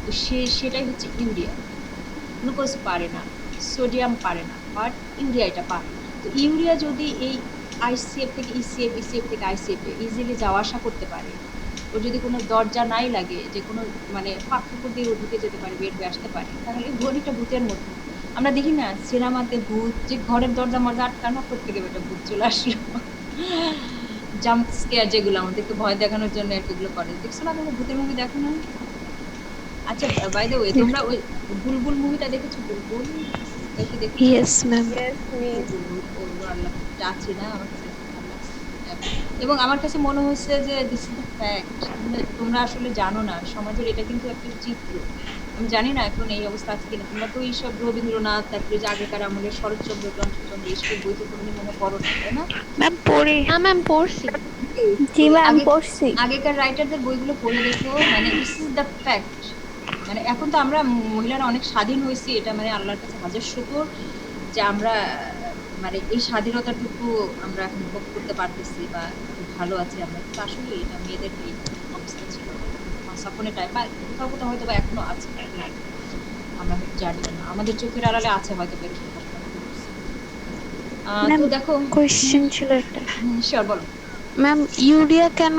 তো সেটাই হচ্ছে ইউরিয়া। গ্লুকোজ পারে না, সোডিয়াম পারে না, বাট ইউরিয়া এটা পারে। তো ইউরিয়া যদি এই আইসিএফ থেকে ইসিএফ, ইসিএফ থেকে আইসিএফে ইজিলি যাওয়া আসা করতে পারে, ওর যদি কোনো দরজা নাই লাগে, যে কোনো মানে ফাঁক দিয়ে ও ঢুকে যেতে পারে, বের হয়ে আসতে পারে, তাহলে ঘড়িটা ভূতের মতো। আমরা দেখি না সিনেমাতে ভূত, যে ঘরের দরজা মরজা আটকানো, করতে গেলে একটা ভূত চলে আসলো, জাম্প স্কেয়ার যেগুলো আমাদেরকে ভয় দেখানোর জন্য এগুলো করে, দেখছো না? তোমরা ভূতের মুভি দেখো না? আচ্ছা, বাই দ্য ওয়ে, তোমরা ওই বুলবুল মুভিটা দেখেছো? বুলবুল কি দেখেছো? Yes ma'am. আল্লাহ চাচ্ছি না, আমার কাছে ভালো লাগছে। এবং আমার কাছে মনে হচ্ছে যে দিস ইজ দ্য ফ্যাক্ট, তোমরা আসলে জানো না সমাজের এটা কিন্তু একটা চিত্র। আমি জানি না এখন এই অবস্থা আছে কিনা, তোমরা তো এইসব রবীন্দ্রনাথ, তারপরে যে আগেকার আমলের শরৎচন্দ্র, চন্দ্রচন্দ্র এইসব বই তো তুমি মনে করো না, তাই না? ম্যাম পড়ি। হ্যাঁ ম্যাম পড়ছি। জি ম্যাম পড়ছি। আগেকার রাইটারদের বইগুলো পড়ে দেখো, মানে দিস ইজ দ্য ফ্যাক্ট। মানে এখন তো আমরা মহিলারা অনেক স্বাধীন হয়েছি, এটা মানে আল্লাহর কাছে হাজার শুকর যে আমরা মানে এই স্বাধীনতাটুকু আমরা এখন ভোগ করতে পারতেছি বা খুব ভালো আছি আমরা। কিন্তু আসলে এটা মেয়েদের এই অবস্থা ছিল সাপনে টাইম, বা কোথাও কোথাও হয়তো বা এখনো আছে, আমরা হয়তো জানি না, আমাদের চোখের আড়ালে আছে হয়তো। তো দেখো কোয়েশ্চেন ছিল একটা। শিওর বলো। ম্যাম ইউরিয়া কেন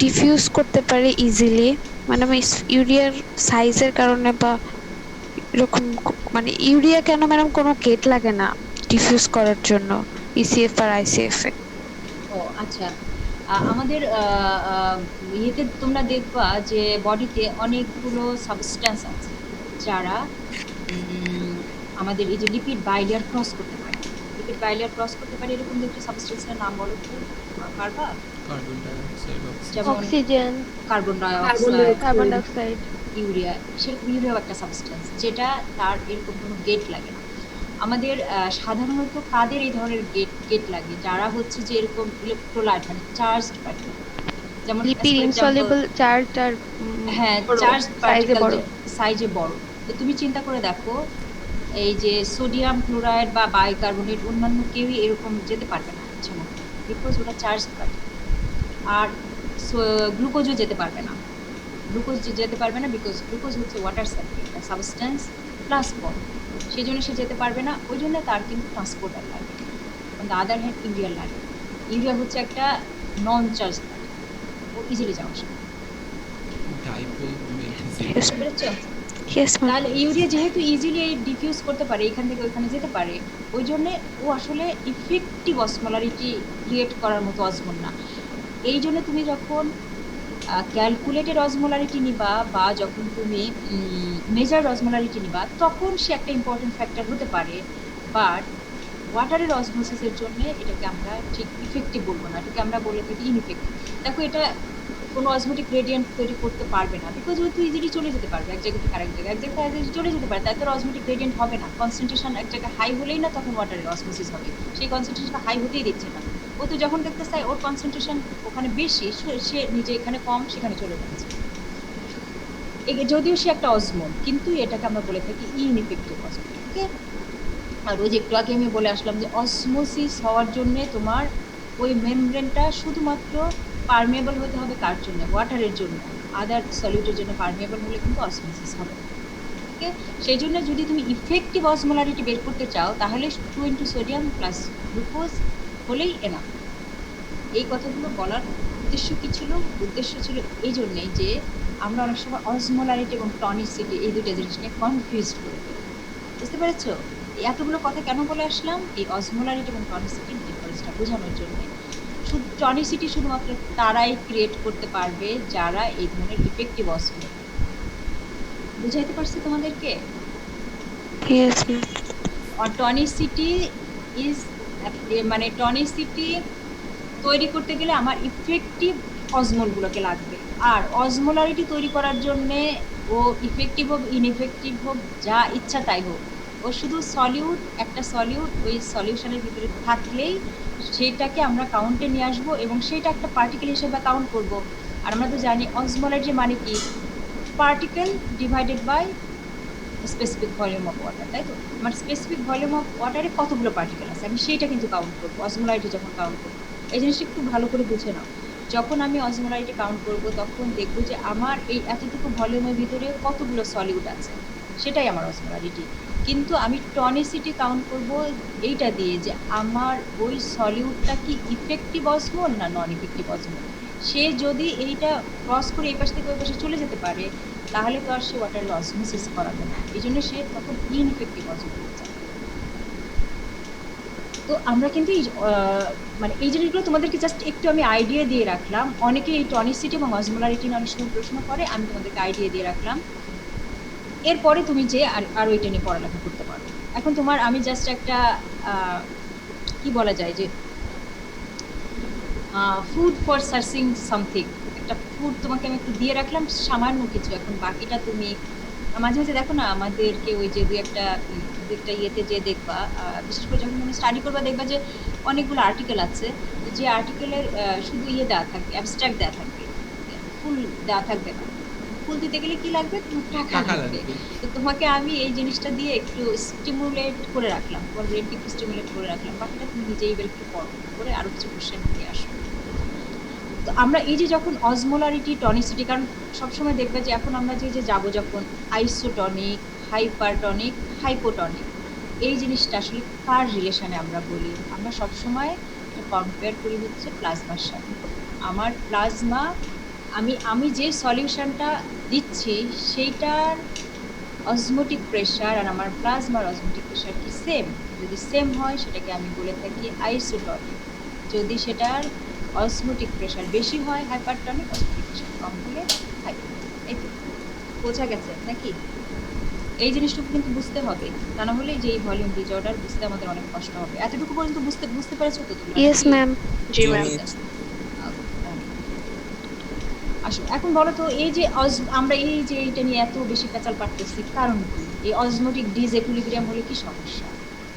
ডিফিউজ করতে পারে ইজিলি? মানে আমি ইউরিয়ার সাইজের কারণে বা এরকম মানে ইউরিয়া কেন ম্যাডাম কোনো গেট লাগে না ডিফিউজ করার জন্য ইসিএফ আর আইসিএফ এ? ও আচ্ছা। আমাদের ইয়েতে তোমরা দেখবা যে বডিতে অনেকগুলো সাবস্ট্যান্স আছে যারা উম, আমাদের এই যে লিপিড বাইলিয়ার ক্রস করতে পারে। লিপিড বাইলিয়ার ক্রস করতে পারে এরকম দুটো সাবস্ট্যান্সের নাম বলো তো, পারবা? Carbon dioxide, oxygen. যেমন oxygen, carbon dioxide, carbon dioxide. Urea. সেরকম ইউরিয়াও একটা সাবস্ট্যান্স যেটা তার এরকম কোনো গেট লাগে না। আমাদের সাধারণত কাদের এই ধরনের গেট গেট লাগে, যারা হচ্ছে যে এরকম ইলেকট্রোলাইট মানে চার্জড পার্টিকেল, যেমন lipid for example, insoluble charge আর হ্যাঁ বড় চার্জ সাইজে পার্টিকেল বড়। সাইজে বড়। তো তুমি চিন্তা করে দেখো, এই যে সোডিয়াম ক্লোরাইড বা বাইকার্বনেট অন্যান্য কেউই এরকম যেতে পারবে না ইচ্ছা মতো, বিকজ ওটা চার্জ পার্টিকেল। আর গ্লুকোজও যেতে পারবে না। গ্লুকোজ যেতে পারবে না বিকজ গ্লুকোজ হচ্ছে water circuit substance plus bond, সেই জন্য সে যেতে পারবে না। ওই জন্য তার কিন্তু ট্রান্সপোর্টার লাগে। On the other hand urea লাগে। ইউরিয়া হচ্ছে একটা নন চার্জ পার্টিকেল, ও ইজিলি যাওয়া আসে। Dipole magnesium. Yes, বুঝতে পেরেছো? yes ma'am. তাহলে ইউরিয়া যেহেতু ইজিলি ডিফিউজ করতে পারে, এখান থেকে ওইখানে যেতে পারে, ওই জন্যে ও আসলে ইফেক্টিভ অসমোলারিটি ক্রিয়েট করার মতো অসমোল না। এই জন্য তুমি যখন ক্যালকুলেটেড অসমোলারিটি নিবা বা যখন তুমি মেজার্ড অসমোলারিটি নিবা, তখন সে একটা ইম্পর্টেন্ট ফ্যাক্টর হতে পারে। বাট ওয়াটারের অসমোসিসের জন্য এটাকে আমরা ঠিক ইফেক্টিভ বলবো না, এটাকে আমরা বলে থাকি ইনইফেক্টিভ। দেখো এটা কোনো অসমোটিক গ্রেডিয়েন্ট তৈরি করতে পারবে না, বিকজ ও তো ইজিলি চলে যেতে পারবে এক জায়গা থেকে আরেক জায়গায়, এক জায়গায় থেকে চলে যেতে পারে, তাই তো অসমোটিক গ্রেডিয়েন্ট হবে না। কনসেন্ট্রেশন এক জায়গায় হাই হলেই না তখন ওয়াটারের অসমোসিস হবে, সেই কনসেন্ট্রেশনটা হাই হতেই দিচ্ছে না। ও তো যখন দেখতে চায় ওর কনসেন্ট্রেশন ওখানে বেশি, সে নিজে এখানে কম সেখানে চলে যাচ্ছে। যদিও সে একটা অসমোল, কিন্তু এটাকে আমরা বলে থাকি ইনইফেক্টিভ অসমোল। ওকে। আর ওই যে একটু আগে আমি বলে আসলাম যে অসমোসিস হওয়ার জন্যে তোমার ওই মেমব্রেনটা শুধুমাত্র পারমেবল হতে হবে কার জন্য? ওয়াটারের জন্য। আদার সলিউটের জন্য পারমেবল হলে কিন্তু অসমোসিস হবে না। ওকে। সেই জন্য যদি তুমি ইফেক্টিভ অসমোলারিটি বের করতে চাও, তাহলে 2 সোডিয়াম প্লাস গ্লুকোজ হলেই এনাফ। এই কথাগুলো বলার উদ্দেশ্য কি ছিল? উদ্দেশ্য ছিল এই জন্যেই যে আমরা অনেক সময় অসমোলারিটি এবং টনিসিটি এই দুটো জিনিস নিয়ে কনফিউজড করে ফেলি। বুঝতে পেরেছো? এই এতগুলো কথা কেন বলে আসলাম? এই অসমোলারিটি এবং টনিসিটির ডিফারেন্সটা বোঝানোর জন্য। টনিসিটি শুধুমাত্র তারাই ক্রিয়েট করতে পারবে যারা এই ধরনের ইফেক্টিভ অসমোল। বুঝাইতে পারছি তোমাদেরকে? Yes ma'am. টনিসিটি ইজ মানে টনিসিটি তৈরি করতে গেলে আমার ইফেক্টিভ অসমোলগুলোকে লাগবে। আর অসমোলারিটি তৈরি করার জন্যে ও ইফেক্টিভ হোক ইনইফেক্টিভ হোক যা ইচ্ছা তাই হোক, ও শুধু সলিউট, একটা সলিউট ওই সলিউশনের ভিতরে থাকলেই সেটাকে আমরা কাউন্টে নিয়ে আসবো এবং সেটা একটা পার্টিকেল হিসেবে কাউন্ট করব। আর আমরা তো জানি অসমোলারিটি মানে কি? Particle divided by specific volume of water, তাই তো? আমার স্পেসিফিক ভলিউম অফ ওয়াটারে কতগুলো পার্টিকেল আছে আমি সেইটা কিন্তু কাউন্ট করবো অসমোলারিটি যখন কাউন্ট করবো। এই জিনিসটা একটু ভালো করে বুঝে নাও। যখন আমি অসমোলারিটি কাউন্ট করব তখন দেখবো যে আমার এই এতটুকু ভলিউমের ভিতরে কতগুলো সলিউট আছে, সেটাই আমার অসমোলারিটি। কিন্তু আমি টনিসিটি কাউন্ট করব এইটা দিয়ে যে আমার ওই সলিউটটা কি ইফেক্টিভ অসমোল না নন ইফেক্টিভ অসমোল। সে যদি এইটা ক্রস করে এই পাশ থেকে ওই পাশে চলে যেতে পারে, তাহলে তো আর সে ওয়াটারের অসমোসিস করাবে না, এই জন্য সে তখন ইনইফেক্টিভ অসমোল হয়ে যাবে। তো আমরা কিন্তু মানে এই জিনিসগুলো তোমাদেরকে জাস্ট একটু আমি আইডিয়া দিয়ে রাখলাম। অনেকে এই টনিসিটি এবং অসমোলারিটি নিয়ে অনেক সময় প্রশ্ন করে, আমি তোমাদেরকে আইডিয়া দিয়ে রাখলাম। এরপরে তুমি যে আর ওইটা নিয়ে পড়ালেখা করতে পারো। এখন তোমার আমি জাস্ট একটা কি বলা যায় যে ফুড ফর সার্চিং সামথিং, একটা ফুড তোমাকে আমি একটু দিয়ে রাখলাম সামান্য কিছু। এখন বাকিটা তুমি মাঝে মাঝে দেখো না আমাদেরকে ওই যে দু একটা ইয়েতে যে দেখবা, বিশেষ করে যখন তুমি স্টাডি করবা দেখবা যে অনেকগুলো আর্টিকেল আছে, যে আর্টিকেলের শুধু ইয়ে দেওয়া থাকবে, অ্যাবস্ট্রাক্ট দেওয়া থাকবে, ফুল দেওয়া থাকবে না। ফুল দিতে গেলে কি লাগবে? তোমার টাকা লাগবে। তো তোমাকে আমি এই জিনিসটা দিয়ে একটু স্টিমুলেট করে রাখলাম, তোমার ব্রেনকে একটু স্টিমুলেট করে রাখলাম। বাকিটা তুমি নিজেই এবার একটু পড়ো, করে আরো কিছু কোশ্চেন নিয়ে আসো। তো আমরা এই যে যখন অসমোলারিটি টনিসিটি, কারণ সবসময় দেখবে যে এখন আমরা যে যাবো যখন আইসোটনিক, হাইপারটনিক, হাইপোটনিক, এই জিনিসটা আসলে কার রিলেশনে আমরা বলি? আমরা সবসময় কম্পেয়ার করি হচ্ছে প্লাজমার সাথে। আমার প্লাজমা, আমি যে সলিউশনটা দিচ্ছি সেইটার অসমোটিক প্রেশার আর আমার প্লাজমার অসমোটিক প্রেশার কি সেম? যদি সেম হয় সেটাকে আমি বলে থাকি আইসোটনিক। যদি সেটার অসমোটিক প্রেশার বেশি হয় হাইপারটনিক, অসমোটিক প্রেশার কম হলে হাইপোটনিক। এই তো বোঝা গেছে নাকি? এই জিনিসটুকু কিন্তু বুঝতে হবে, তা না হলে যে এই ভলিউম ডিসঅর্ডার বুঝতে আমাদের অনেক কষ্ট হবে। এতটুকু পর্যন্ত বুঝতে বুঝতে পেরেছো তো তোমরা ইয়েস নাকি? ম্যাম। জি জি ম্যাম। ঠিক আছে। আসো এখন বলো তো, এই যে আমরা এই যে এটা নিয়ে এত বেশি পেঁচাল পারতেছি কারণ কি? এই অসমোটিক ডিসইকুইলিব্রিয়াম হলে কি সমস্যা?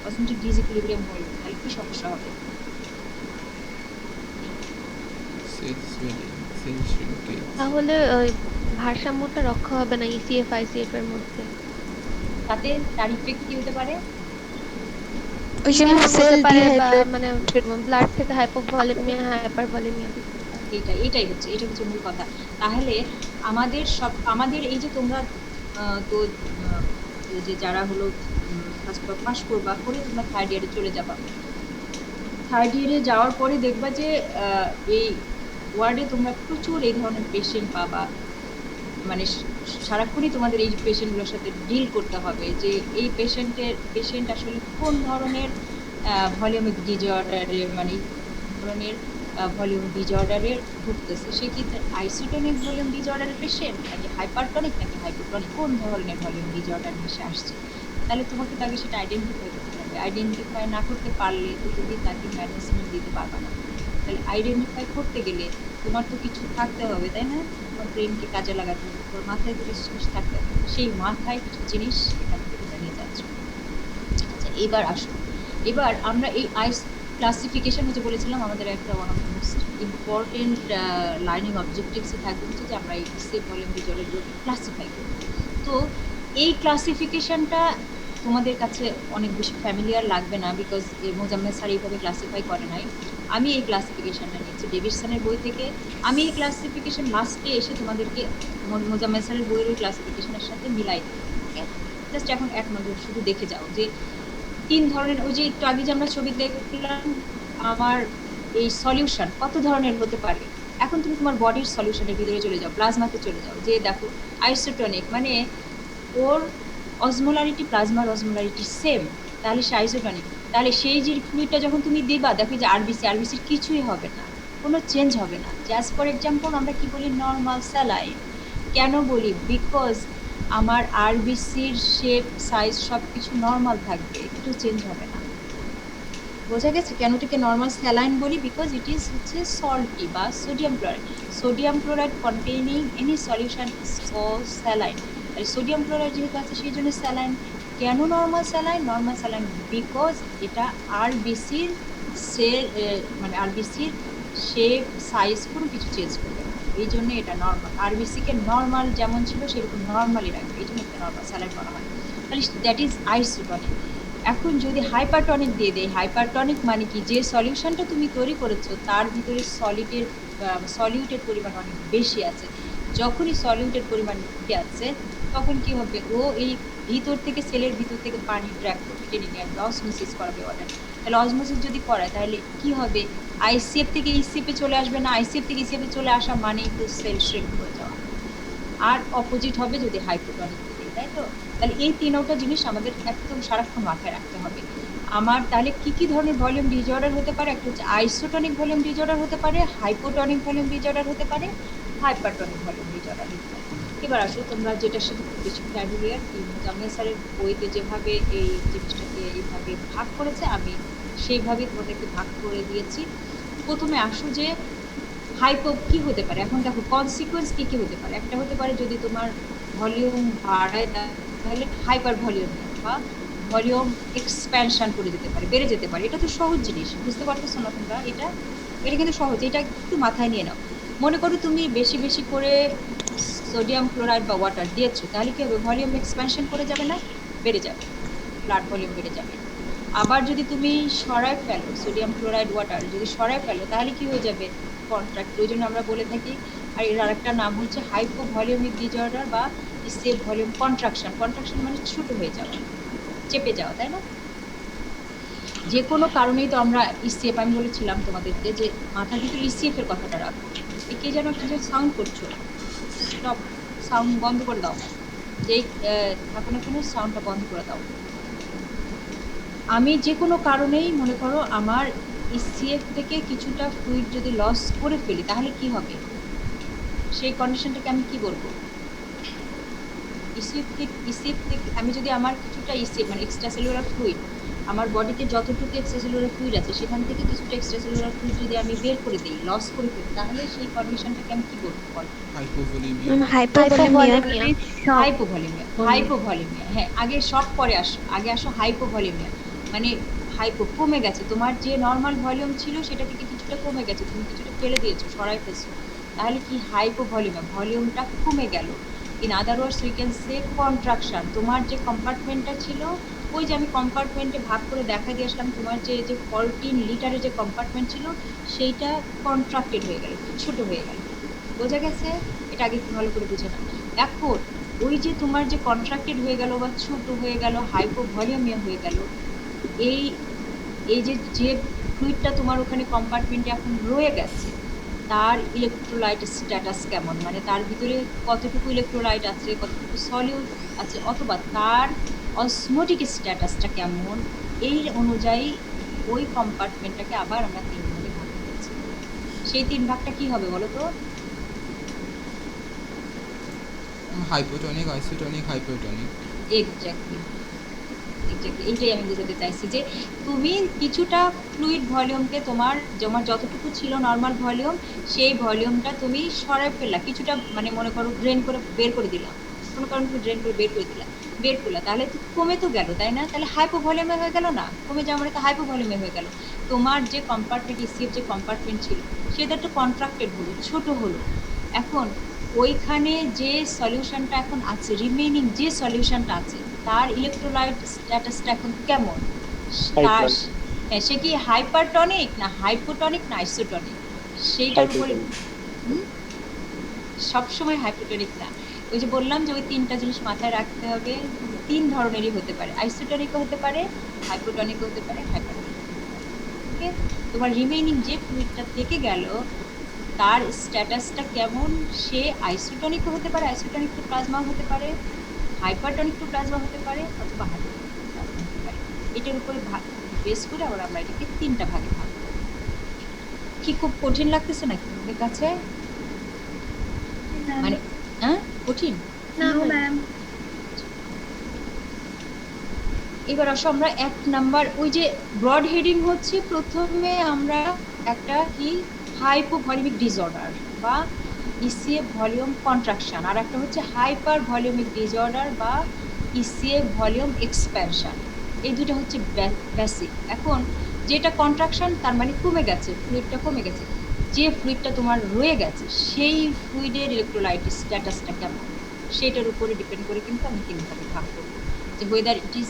অসমোটিক ডিসইকুইলিব্রিয়াম হলে তাহলে কি সমস্যা হবে? Cell swelling, cell shrinkage. তাহলে ওই ভারসাম্যটা রক্ষা হবে না ইসিএফ আইসিএফ এর মধ্যে। তাতে তার ইফেক্ট কি হতে পারে? ওই যে এমন সেল হতে পারে বা ডিহাইড্রেট। মানে ব্লাড থেকে হাইপোভলিমিয়া হাইপারভলিমিয়া হতে পারে। এটা হচ্ছে মূল কথা। তাহলে আমাদের এই যে তোমরা তো এই যে যারা হলো ফার্স্ট পাস করবা, করে তোমরা থার্ড ইয়ারে চলে যাবা। থার্ড ইয়ারে যাওয়ার পরে দেখবা যে আহ, এই ওয়ার্ডে তোমরা প্রচুর এই ধরনের পেশেন্ট পাবা। মানে সারাক্ষণই তোমাদের এই পেশেন্টগুলোর সাথে ডিল করতে হবে যে এই পেশেন্ট আসলে কোন ধরনের ভলিউমিক ডিজঅর্ডারে, মানে ধরনের ভলিউম ডিজঅর্ডারে ভুগতেছে। সে কি আইসোটনিক ভলিউম ডিজঅর্ডারের পেশেন্ট, নাকি হাইপারটনিক, নাকি হাইপোটনিক, কোন ধরনের ভলিউম ডিজঅর্ডার এসে আসছে। তাহলে তোমাকে তো আগে সেটা আইডেন্টিফাই করতে হবে। আইডেন্টিফাই না করতে পারলে তো তুমি তাকে ম্যানেজমেন্ট দিতে পারবে না। তাহলে আইডেন্টিফাই করতে গেলে তোমার তো কিছু থাকতে হবে, তাই না? তোমার ব্রেনকে কাজে লাগাতে হবে, তোমার মাথায় তো কিছু জিনিস থাকতে হবে। সেই মাথায় কিছু জিনিস এখান থেকে তোমরা নিয়ে যাচ্ছ। আচ্ছা এবার আসো, এবার আমরা এই আইস ক্লাসিফিকেশন হচ্ছে বলেছিলাম আমাদের একটা one of the most important learning অবজেক্টিভসে থাকবে হচ্ছে যে আমরা এই সেভ ভলিউম ডিজঅর্ডারগুলোকে ক্লাসিফাই করি। তো এই ক্লাসিফিকেশনটা তোমাদের কাছে অনেক বেশি ফ্যামিলিয়ার লাগবে না, বিকজ মোজাম্মেল স্যার এইভাবে ক্লাসিফাই করে নাই। আমি এই ক্লাসিফিকেশনটা নিয়েছি ডেভিডসনের বই থেকে। আমি এই ক্লাসিফিকেশন লাস্টে এসে তোমাদেরকে মোজাম্মেল স্যারের বইয়ের ওই ক্লাসিফিকেশনের সাথে মিলাই দেবো। ওকে, জাস্ট এখন এক নজর শুধু দেখে যাও যে তিন ধরনের, ওই যে একটু আগে যে আমরা ছবি দেখলাম আমার এই সলিউশন কত ধরনের হতে পারে। এখন তুমি তোমার বডির সলিউশনের ভিতরে চলে যাও, প্লাজমাতে চলে যাও, যে দেখো আইসোটনিক মানে ওর অসমোলারিটি প্লাজমার অসমোলারিটি সেম, তাহলে সে আইসোটনিক। তাহলে সেই যে ফ্লুইডটা যখন তুমি দিবা দেখো যে আরবিসির কিছুই হবে না, কোনো চেঞ্জ হবে না। জাস্ট ফর এক্সাম্পল আমরা কি বলি নর্মাল স্যালাইন। কেন বলি? বিকজ আমার আরবিসির শেপ সাইজ সব কিছু নর্মাল থাকবে, একটু চেঞ্জ হবে না। বোঝা গেছে কেন এটাকে নর্মাল স্যালাইন বলি? বিকজ ইট ইজ হচ্ছে সল্টি বা sodium chloride. Sodium chloride containing any solution is called saline. আর সোডিয়াম ক্লোরাইড যেহেতু আছে সেই জন্য স্যালাইন। কেন normal saline? Normal saline because এটা আরবিসির সেল, মানে আরবিসির শেপ সাইজ কোনো কিছু চেঞ্জ করবে না, এই জন্য এটা নর্মাল। আরবিসিকে নর্মাল যেমন ছিল সেরকম নর্মালি রাখবে, এই জন্য এটা নর্মাল স্যালাইন বলা হয়। তাহলে দ্যাট ইজ আইসোটনিক। এখন যদি হাইপারটনিক দিয়ে দেয়, হাইপারটনিক মানে কি? যে সলিউশনটা তুমি তৈরি করেছো তার ভিতরে সলিউটের পরিমাণ অনেক বেশি আছে। যখনই সলিউটের পরিমাণ বেশি আছে তখন কি হবে? ও এই ভিতর থেকে, সেলের ভিতর থেকে পানি ড্র্যাগ করবে, টেনে নিয়ে আসবে, অসমোসিস করাবে ওয়াটার। তাহলে অসমোসিস যদি করায় তাহলে কি হবে? আইসিএফ থেকে ইসিএফে চলে আসবে না, আইসিএফ থেকে ইসিএফে চলে আসা মানেই তো সেল শ্রিঙ্ক হয়ে যাওয়া। আর অপোজিট হবে যদি হাইপোটনিক দিই, তাই তো? তাহলে এই তিনটা জিনিস আমাদের একদম সারাক্ষণ মাথায় রাখতে হবে। আমার তাহলে কি কি ধরনের ভলিউম ডিজঅর্ডার হতে পারে? একটা হচ্ছে আইসোটনিক ভলিউম ডিজঅর্ডার হতে পারে, হাইপোটনিক ভলিউম ডিজঅর্ডার হতে পারে, হাইপারটনিক ভলিউম ডিজঅর্ডার হতে পারে। এবার আসো তোমরা যেটার সাথে খুব বেশি ফ্যামিলিয়ার, মোজাম্মেল স্যারের বইতে যেভাবে এই জিনিসটাকে এইভাবে ভাগ করেছে আমি সেইভাবেই তোমাদেরকে ভাগ করে দিয়েছি। প্রথমে আসো যে হাইপো কি হতে পারে। এখন দেখো কনসিকুয়েন্স কি কি হতে পারে। একটা হতে পারে যদি তোমার ভলিউম বাড়ায় তাহলে হাইপার ভলিউম বা ভলিউম এক্সপ্যানশন করে যেতে পারে, বেড়ে যেতে পারে। এটা তো সহজ জিনিস, বুঝতে পারতেছো না তোমরা? এটা এটা কিন্তু সহজ, এটা একটু মাথায় নিয়ে নাও। মনে করো তুমি বেশি বেশি করে সোডিয়াম ক্লোরাইড বা ওয়াটার দিয়েছো, তাহলে কি হবে? ভলিউম এক্সপ্যানশন করে যাবে না? বেড়ে যাবে, ব্লাড ভলিউম বেড়ে যাবে। আবার যদি তুমি সরায় ফেলো সোডিয়াম ক্লোরাইড ওয়াটার, যদি সরায় ফেলো তাহলে কি হয়ে যাবে? কন্ট্রাক্ট। ওই জন্য আমরা বলে থাকি, আর এর আরেকটা নাম হচ্ছে হাইপো ভলিউমিক ডিজঅর্ডার বা সেভ ভলিউম কন্ট্রাকশন। কন্ট্রাকশন মানে ছোট হয়ে যাওয়া, চেপে যাওয়া, তাই না? যে কোনো কারণেই তো আমরা ইসিএফ, আমি বলেছিলাম তোমাদেরকে যে মাথার ভিতরে ইসিএফ এর কথাটা রাখো। কে যেন একটা যে সাউন্ড করছো, স্টপ, সাউন্ড বন্ধ করে দাও। যেই থাকো না কেন সাউন্ডটা বন্ধ করে দাও। আমি যে কোনো কারণেই মনে করো আমার ইসিএফ থেকে কিছুটা ফ্লুইড যদি লস করে ফেলি তাহলে কি হবে, সেই কন্ডিশনটাকে আমি কি বলবো? ইসিএফ থেকে আমি যদি আমার কিছুটা ইসিএফ মানে এক্সট্রা সেলুলার ফ্লুইড, আমার বডিতে যতটুকু এক্সট্রা সেলুলার ফ্লুইড আছে সেখান থেকে কিছুটা এক্সট্রা সেলুলার ফ্লুইড যদি আমি বের করে দিই, লস করে ফেলি, তাহলে সেই কন্ডিশনটাকে আমি কি বলবো বলো? হাইপোভলিমিয়া। হাইপোভলিমিয়া। হাইপোভলিমিয়া। হাইপোভলিমিয়া, হ্যাঁ, আগে সব পরে আসো, আগে আসো হাইপোভলিমিয়া। মানে হাইপো কমে গেছে, তোমার যে নর্মাল ভলিউম ছিল সেটা থেকে কিছুটা কমে গেছে, তুমি কিছুটা ফেলে দিয়েছো, সরাই ফেলছো, তাহলে কি হাইপোভলিমিয়া, ভলিউমটা কমে গেল। In other words we can say contraction. তোমার যে কম্পার্টমেন্টটা ছিল, ওই যে আমি কম্পার্টমেন্টে ভাগ করে দেখা দিয়ে আসলাম, তোমার যে যে 14 লিটারের যে কম্পার্টমেন্ট ছিল সেইটা কন্ট্রাক্টেড হয়ে গেল, ছোট হয়ে গেল। বোঝা গেছে? এটা আগে একটু ভালো করে বুঝে নাও। এখন ওই যে তোমার যে কন্ট্রাক্টেড হয়ে গেল বা ছোট হয়ে গেল, হাইপোভলিউমিয়া হয়ে গেল, এই এই যে যে ফ্লুইডটা তোমার ওখানে কম্পার্টমেন্টে এখন রয়ে গেছে, তার ইলেকট্রোলাইট স্ট্যাটাস কেমন, মানে তার ভিতরে কতটুকু ইলেকট্রোলাইট আছে, কতটুকু সলিউট আছে, অথবা তার অসমোটিক স্ট্যাটাসটা কেমন, এই অনুযায়ী ওই কম্পার্টমেন্টটাকে আবার আমরা 3 ভাগে ভাগ করেছি। সেই 3 ভাগটা কি হবে বলো তো? Hypotonic, isotonic, hypertonic. Exactly, exactly এইটাই আমি বোঝাতে চাইছি যে তুমি কিছুটা ফ্লুইড ভলিউমকে, তোমার তোমার যতটুকু ছিল নর্মাল ভলিউম, সেই ভলিউমটা তুমি সরাই ফেললা কিছুটা, মানে মনে করো ড্রেন করে বের করে দিলাম, কোনো কারণে তুমি ড্রেন করে বের করে দিলা, বের করলা, তাহলে তো কমে তো গেল, তাই না? তাহলে হাইপো ভলিউমে হয়ে গেল না, কমে যাওয়া মানে তো হাইপো ভলিউমে হয়ে গেল। তোমার যে কম্পার্টমেন্ট, ইসিএফ যে কম্পার্টমেন্ট ছিল সেটা একটু কন্ট্রাক্টেড হলো, ছোট হলো। এখন ওইখানে যে সলিউশনটা এখন আছে, রিমেইনিং যে সলিউশনটা আছে, তার ইলেকট্রোলাইট স্ট্যাটাসটা এখন কেমন? তার হ্যাঁ, সে কি হাইপারটনিক না হাইপোটনিক না আইসোটনিক, সেইটার উপরে সবসময় হাইপোটনিক না। ওই যে বললাম যে ওই 3টা জিনিস মাথায় রাখতে হবে, 3 ধরনেরই হতে পারে, আইসোটনিকও হতে পারে, হাইপোটনিকও হতে পারে, হাইপারটনিক হতে পারে। ওকে, তোমার রিমেইনিং যে ফ্লুইডটা থেকে গেল তার স্ট্যাটাসটা কেমন, সে আইসোটনিক হতে পারে, আইসোটনিক টু প্লাজমা হতে পারে, হাইপারটনিক টু প্লাজমা হতে পারে, অথবা হাইপোটনিক টু প্লাজমা হতে পারে। এটার উপরে বেস করে আবার আমরা এটাকে 3টা ভাগে ভাগ করব। কি খুব কঠিন লাগতেছে নাকি তোমাদের কাছে? মানে হ্যাঁ, কঠিন? না ম্যাম। এবার আসো আমরা 1 নাম্বার, ওই যে ব্রড হেডিং হচ্ছে প্রথমে আমরা একটা কি হাইপোভলিমিক ডিসঅর্ডার বা ইসিএফ ভলিউম কন্ট্রাকশন, আর একটা হচ্ছে হাইপার ভলিউমিক ডিসঅর্ডার বা ইসিএফ ভলিউম এক্সপ্যানশন। এই দুটো হচ্ছে বেসিক। এখন যেটা কন্ট্রাকশন তার মানে কমে গেছে, ফ্লুইডটা কমে গেছে, যে ফ্লুইডটা তোমার রয়ে গেছে সেই ফ্লুইডের ইলেকট্রোলাইট স্ট্যাটাসটা কেমন, সেটার উপরে ডিপেন্ড করে কিন্তু আমি 3 ভাগে ভাগ করবো, যে whether it is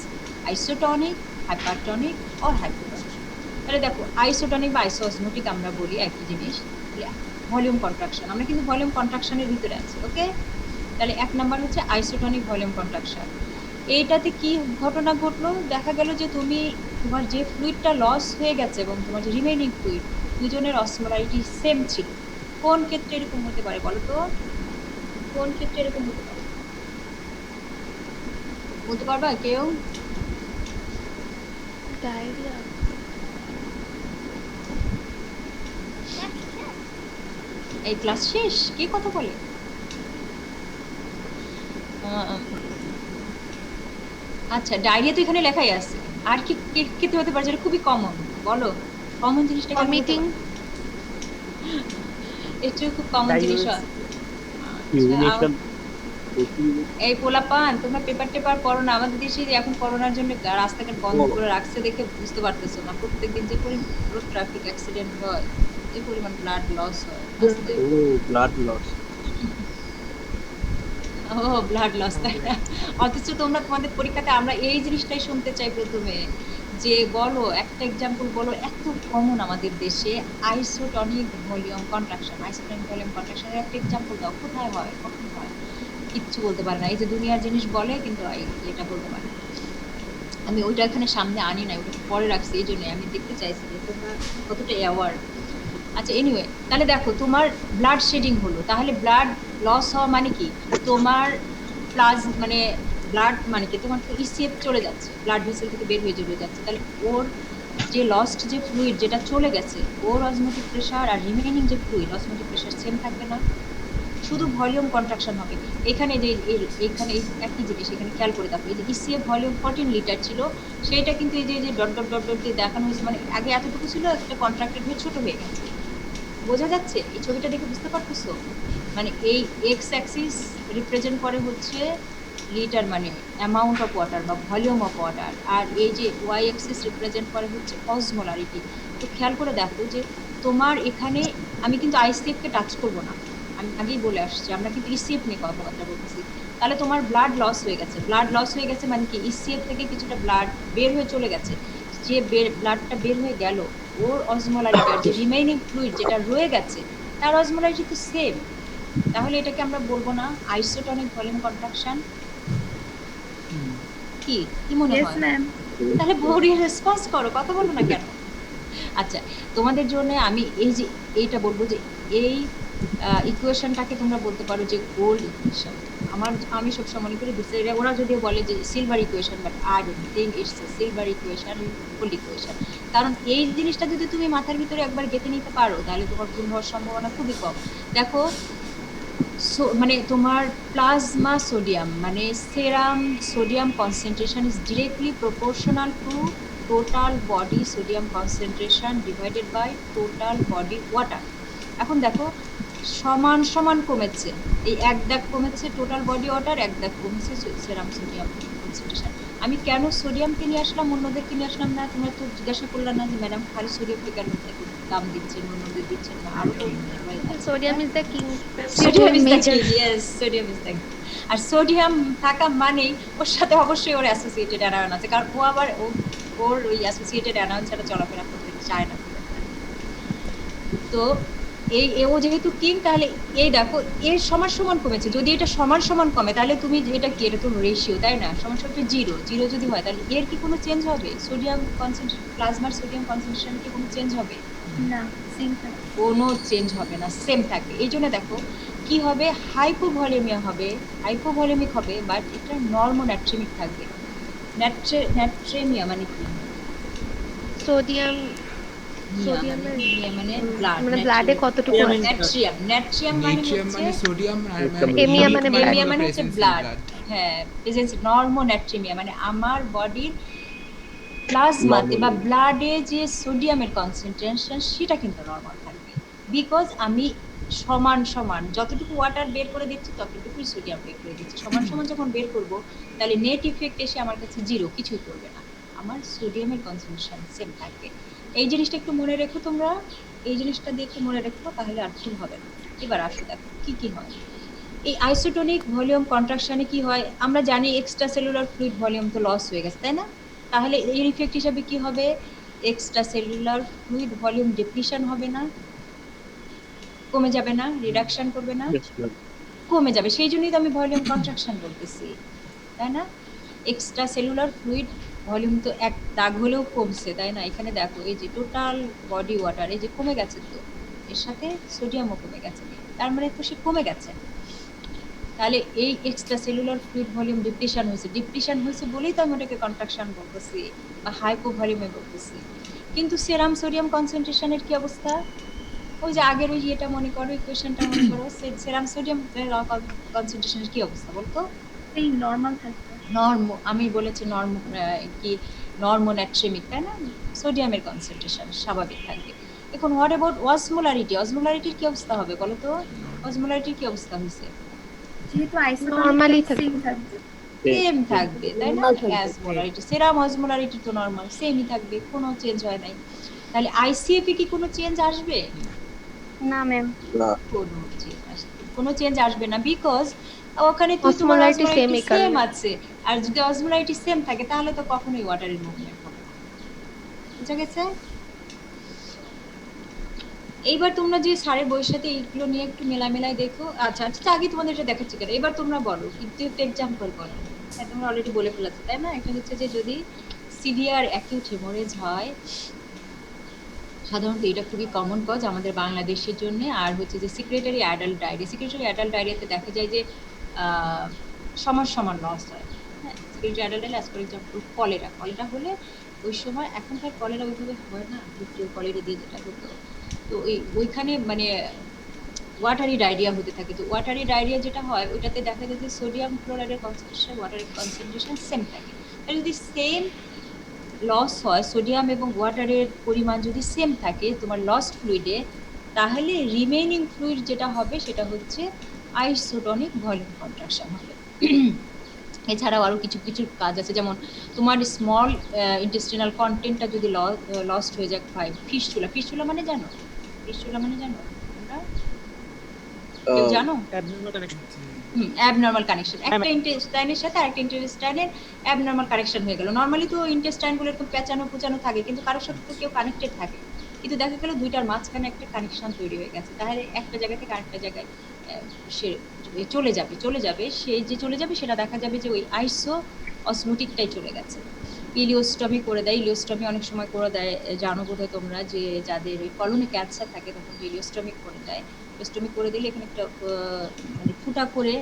isotonic, hypertonic or hypotonic। তাহলে দেখো আইসোটনিক বা আইসোঅসমোটিক আমরা বলি একই জিনিস, ভলিউম কন্ট্রাকশন, আমরা কিন্তু ভলিউম কন্ট্রাকশনের ভিতরে আছি। ওকে, তাহলে 1 নাম্বার হচ্ছে আইসোটনিক ভলিউম কন্ট্রাকশন। এইটাতে কি ঘটনা ঘটলো, দেখা গেল যে তোমার যে ফ্লুইডটা লস হয়ে গেছে এবং তোমার যে রিমেইনিং ফ্লুইড, দুজনের অসমোলারিটি সেম ছিল। কোন ক্ষেত্রে এরকম হতে পারে বলো তো? কোন ক্ষেত্রে এরকম হতে পারে বলতে পারবা কেউ? ডায়রিয়া। এই ক্লাস শেষ, কি কথা বলে? আচ্ছা, ডায়রিয়া তো এখানে লেখাই আছে, আর কি ক্ষেত্রে হতে পারে যেটা খুবই কমন, বলো কমন জিনিসটা কেন হতে ভমিটিং। পারে? এটা খুব কমন জিনিস হয়। আচ্ছা, এই পোলাপান তোমরা পেপার টেপার পড়ো না, আমাদের দেশে এখন করোনার জন্য রাস্তাঘাট বন্ধ করে রাখছে দেখে বুঝতে পারতেছো না, প্রত্যেকদিন যে পরিমাণ ট্রাফিক অ্যাক্সিডেন্ট হয়, যে পরিমাণ ব্লাড লস হয়, ব্লাড লস। ও ব্লাড লস, তাই না? অথচ তোমরা তোমাদের পরীক্ষাতে আমরা এই জিনিসটাই শুনতে চাই প্রথমে, যে বলো একটা এক্সাম্পল বলো, এত কমন আমাদের দেশে isotonic volume contraction, isotonic volume কন্ট্রাকশনের একটা এক্সাম্পল দাও, কোথায় হয়, কখন হয়? কিচ্ছু বলতে পারে না, এই যে দুনিয়ার জিনিস বলে কিন্তু এটা বলতে পারে না। আমি ওইটা এখানে সামনে আনি নাই, ওটা পরে রাখছি, এই জন্য আমি দেখতে চাইছি যে তোমরা কতটা অ্যাওয়ার। আচ্ছা এনিওয়ে, তাহলে দেখো তোমার ব্লাড শেডিং হলো, তাহলে ব্লাড লস হওয়া মানে কি, তোমার মানে ব্লাড মানে কি, তোমার তো ইসিএফ চলে যাচ্ছে, ব্লাড ভেসেল থেকে বের হয়ে চলে যাচ্ছে, তাহলে ওর যে লস্ট যে ফ্লুইড যেটা চলে গেছে, ওর অসমোটিক প্রেশার আর রিমেইনিং যে ফ্লুইড অসমোটিক প্রেশার সেম থাকবে না, শুধু ভলিউম কন্ট্রাকশন হবে। এখানে যে এখানে একই জিনিস এখানে খেয়াল করে দেখো, এই যে ইসিএফ ভলিউম 14 লিটার ছিল, সেইটা কিন্তু এই যে ডট ডট ডট ডট দিয়ে দেখানো হয়েছে, মানে আগে এতটুকু ছিল, একটা কন্ট্রাক্টেড হয়ে ছোট হয়ে গেছে। বোঝা যাচ্ছে এই ছবিটা দেখে, বুঝতে পারতেছো? মানে এই এক্স অ্যাক্সিস রিপ্রেজেন্ট করে হচ্ছে লিটার মানে অ্যামাউন্ট অফ ওয়াটার বা ভলিউম অফ ওয়াটার, আর এই যে ওয়াই অ্যাক্সিস রিপ্রেজেন্ট করে হচ্ছে অসমোলারিটি। তো খেয়াল করে দেখো যে তোমার এখানে আমি কিন্তু আইসিএফকে টাচ করবো না, আমি আগেই বলে আসছি আমরা কিন্তু ইসিএফ নিয়ে কথাবার্তা বলতেছি। তাহলে তোমার ব্লাড লস হয়ে গেছে, ব্লাড লস হয়ে গেছে মানে কি ইসিএফ থেকে কিছুটা ব্লাড বের হয়ে চলে গেছে, যে ব্লাডটা বের হয়ে গেল ওর অসমোলারিটি আর যে রিমেইনিং ফ্লুইড যেটা রয়ে গেছে তার অসমোলারিটি তো সেম, তাহলে এটাকে আমরা বলবো না আইসোটনিক ভলিউম কন্ট্রাকশন? কি কি মনে হয়? তাহলে বডি রেসপন্স করো, কথা বলো না কেন? আচ্ছা তোমাদের জন্য আমি এই যে এইটা বলবো যে এই ইকুয়েশনটাকে তোমরা বলতে পারো যে গোল্ড ইকুয়েশন। আমি সবসময় মনে করি ওরা যদিও বলে যে silver equation, but I don't think it's a silver equation, gold equation. কারণ এই জিনিসটা যদি তুমি মাথার ভিতরে একবার গেঁথে নিতে পারো তাহলে তোমার ভুল হওয়ার সম্ভাবনা খুবই কম। দেখো মানে তোমার প্লাজমা সোডিয়াম মানে serum sodium concentration is directly proportional to total body sodium concentration divided by total body water. এখন দেখো সমান সমান কমেছে, এই এক দাগ কমেছে টোটাল বডি ওয়াটার, এক দাগ কমেছে সেরাম সোডিয়াম কনসেন্ট্রেশন। আমি কেন সোডিয়ামকে নিয়ে আসলাম, অন্যদেরকে নিয়ে আসলাম না? তোমরা তো জিজ্ঞাসা করলাম না যে ম্যাডাম খালি সোডিয়ামকে কেন দাম দিচ্ছেন, অন্যদের দিচ্ছেন না? আরো তো sodium is the king. Sodium is the king, yes sodium is the king. আর সোডিয়াম থাকা মানেই ওর সাথে অবশ্যই ওর অ্যাসোসিয়েটেড অ্যানায়ন আছে, কারণ ও আবার ওর ওই অ্যাসোসিয়েটেড অ্যানায়ন ছাড়া চলাফেরা করতে চায় না। তো ও যেহেতু কিং, তাহলে এই দেখো এর সমান সমান কমেছে। যদি এটা সমান সমান কমে তাহলে তুমি এটা কি, এটা তো রেশিও তাই না, সমান সমান জিরো জিরো যদি হয় তাহলে এর কি কোনো চেঞ্জ হবে? সোডিয়াম কনসেন্ট্রেশন প্লাজমার সোডিয়াম কনসেন্ট্রেশন কি কোনো চেঞ্জ হবে? না, সেম থাকে। কোনো চেঞ্জ হবে না, সেম থাকবে। এই জন্য দেখো কি হবে, হাইপোভলিউমিয়া হবে, হাইপোভলিউমিক হবে, বাট এটা নর্মোন্যাট্রেমিক থাকবে। ন্যাট্রেমিয়া মানে কি? সোডিয়াম মানে ব্লাড, মানে ব্লাডে কতটুকু আছে? ন্যাট্রিয়াম, ন্যাট্রিয়াম মানে নেট্রিয়াম হচ্ছে মানে সোডিয়াম আর এমিয়া মানে এমিয়া মানে হচ্ছে ব্লাড। হ্যাঁ, প্রেজেন্স নর্মোন্যাট্রেমিয়া মানে আমার বডির প্লাজমাতে বা ব্লাডে যে সোডিয়ামের কনসেন্ট্রেশন সেটা কিন্তু নরমাল থাকবে, বিকজ আমি সমান সমান যতটুকু ওয়াটার বের করে দিচ্ছি ততটুকুই সোডিয়াম বের করে দিচ্ছি। সমান সমান যখন বের করব তাহলে নেট ইফেক্ট এসে আমার কাছে জিরো, কিছুই করবে না, আমার সোডিয়ামের কনসেন্ট্রেশন সেম থাকবে। এই জিনিসটা একটু মনে রেখো তোমরা, এই জিনিসটা দিয়ে একটু মনে রেখো, তাহলে আর ভুল হবে না। এবার আসো দেখো কি কি হয় এই আইসোটোনিক ভলিউম কন্ট্রাকশনে। কি হয় আমরা জানি, এক্সট্রা সেলুলার ফ্লুইড ভলিউম তো লস হয়ে গেছে তাই না? তাহলে এর ইফেক্ট হিসাবে কি হবে, extra cellular fluid volume depletion হবে না, কমে যাবে না, রিডাকশন করবে না, কমে যাবে। সেই জন্যই তো আমি ভলিউম কন্ট্রাকশন বলতেছি তাই না? এক্সট্রা সেলুলার ফ্লুইড ভলিউম তো এক দাগ হলেও কমছে তাই না? এখানে দেখো এই যে টোটাল বডি ওয়াটার এই যে কমে গেছে, তো এর সাথে সোডিয়ামও কমে গেছে, তার মানে তো সে কমে গেছে। তাহলে এই extra cellular fluid volume depletion হয়েছে বলেই তো আমি ওটাকে কন্ট্রাকশন বলতেছি বা হাইপোভলিউমে বলতেছি। কিন্তু সেরাম সোডিয়াম কনসেন্ট্রেশনের কি অবস্থা? ওই যে আগের ওই এটা মনে করো, ইকুয়েশনটা মনে করো, সেরাম সোডিয়াম কনসেন্ট্রেশনের কি অবস্থা বলতো? এই নরমাল থাকবে। আমি বলেছি কি নর্মোন্যাট্রেমিক তাই না? সোডিয়ামের কনসেন্ট্রেশন স্বাভাবিক থাকবে। এখন হোয়াট অ্যাবাউট অসমোলারিটি? অসমোলারিটির কি অবস্থা হবে বলো তো? অসমোলারিটির কি অবস্থা হয়েছে? যেহেতু নরমালি সেম থাকবে। সেম থাকবে তাই না? অসমোলারিটি সেরাম অসমোলারিটি তো নরমাল সেমই থাকবে, কোনো চেঞ্জ হয় নাই। তাহলে আইসিএফ এ কি কোনো চেঞ্জ আসবে? না ম্যাম, কোনো চেঞ্জ আসবে না, বিকজ ওখানে তো তোমার Osmolarity same অসমোলারিটি এখানে। সেম আছে। আর যদি অসমোলারিটি সেম থাকে তাহলে তো কখনোই ওয়াটারের মুভমেন্ট হবে না। বুঝা গেছে? এইবার তোমরা যে স্যারের বইয়ের সাথে এইগুলো নিয়ে একটু মেলামেলায় দেখো। আচ্ছা আচ্ছা, আগে তোমাদের এটা দেখাচ্ছি কেন, এবার তোমরা বলো কিন্তু একটা এক্সাম্পল বলো। হ্যাঁ তোমরা অলরেডি বলে ফেলেছো তাই না? একটা হচ্ছে যে যদি সিভিয়ার অ্যাকিউট হেমোরেজ হয়, সাধারণত এটা খুবই কমন কজ আমাদের বাংলাদেশের জন্য। আর হচ্ছে যে secretory adult diarrhoea, secretory adult ডায়রিয়াতে দেখা যায় যে সমান সমান লস হয়। হ্যাঁ, secretory adult diarrhoea, for example cholera, cholera হলে ওই সময়, এখনকার কলেরা ওইভাবে হয় না, কলেরা দিয়ে যেটা হতো, তো ওইখানে মানে ওয়াটারি ডায়রিয়া হতে থাকে। তো ওয়াটারি ডায়রিয়া যেটা হয় ওইটাতে দেখা যায় যে সোডিয়াম ক্লোরাইডের কনসেন্ট্রেশন, ওয়াটারের কনসেন্ট্রেশন সেম থাকে। তাহলে যদি সেম লস হয়, সোডিয়াম এবং ওয়াটারের পরিমাণ যদি সেম থাকে তোমার লস্ট ফ্লুইডে, তাহলে রিমেইনিং ফ্লুইড যেটা হবে সেটা হচ্ছে আইসোটনিক ভলিউম কন্ট্রাকশন হবে। এছাড়াও আরও কিছু কিছু কাজ আছে, যেমন তোমার স্মল ইন্টেস্টিনাল কন্টেন্টটা যদি লস্ট হয়ে যায়, হয় ফিস্টুলা। ফিস্টুলা মানে জানো? ফিস্টুলা মানে জানো তোমরা? কেউ জানো? অ্যাবনর্মাল কানেকশন, একটা ইন্টেস্টাইনের সাথে আরেকটা ইন্টেস্টাইনের অ্যাবনর্মাল কানেকশন হয়ে গেল। নর্মালি তো ইন্টেস্টাইনগুলো এরকম পেঁচানো পুচানো থাকে, কিন্তু কারোর সাথে তো কেউ কানেক্টেড থাকে, কিন্তু দেখা গেল দুইটার মাঝখানে একটা কানেকশন তৈরি হয়ে গেছে, তাহলে একটা জায়গা থেকে আরেকটা জায়গায় সে চলে যাবে সেই যে চলে যাবে সেটা দেখা যাবে যে ওই আইসো অসমোটিকটাই চলে গেছে। ইলিওস্টমি করে দেয়, ইলিওস্টমি অনেক সময় করে দেয়, জানো বোধহয় তোমরা, যে যাদের ওই কলনে ক্যান্সার থাকে তখন ইলিওস্টমি করে দেয়। ইলিওস্টমি করে দিলে এখানে একটা মানে ফুটা করে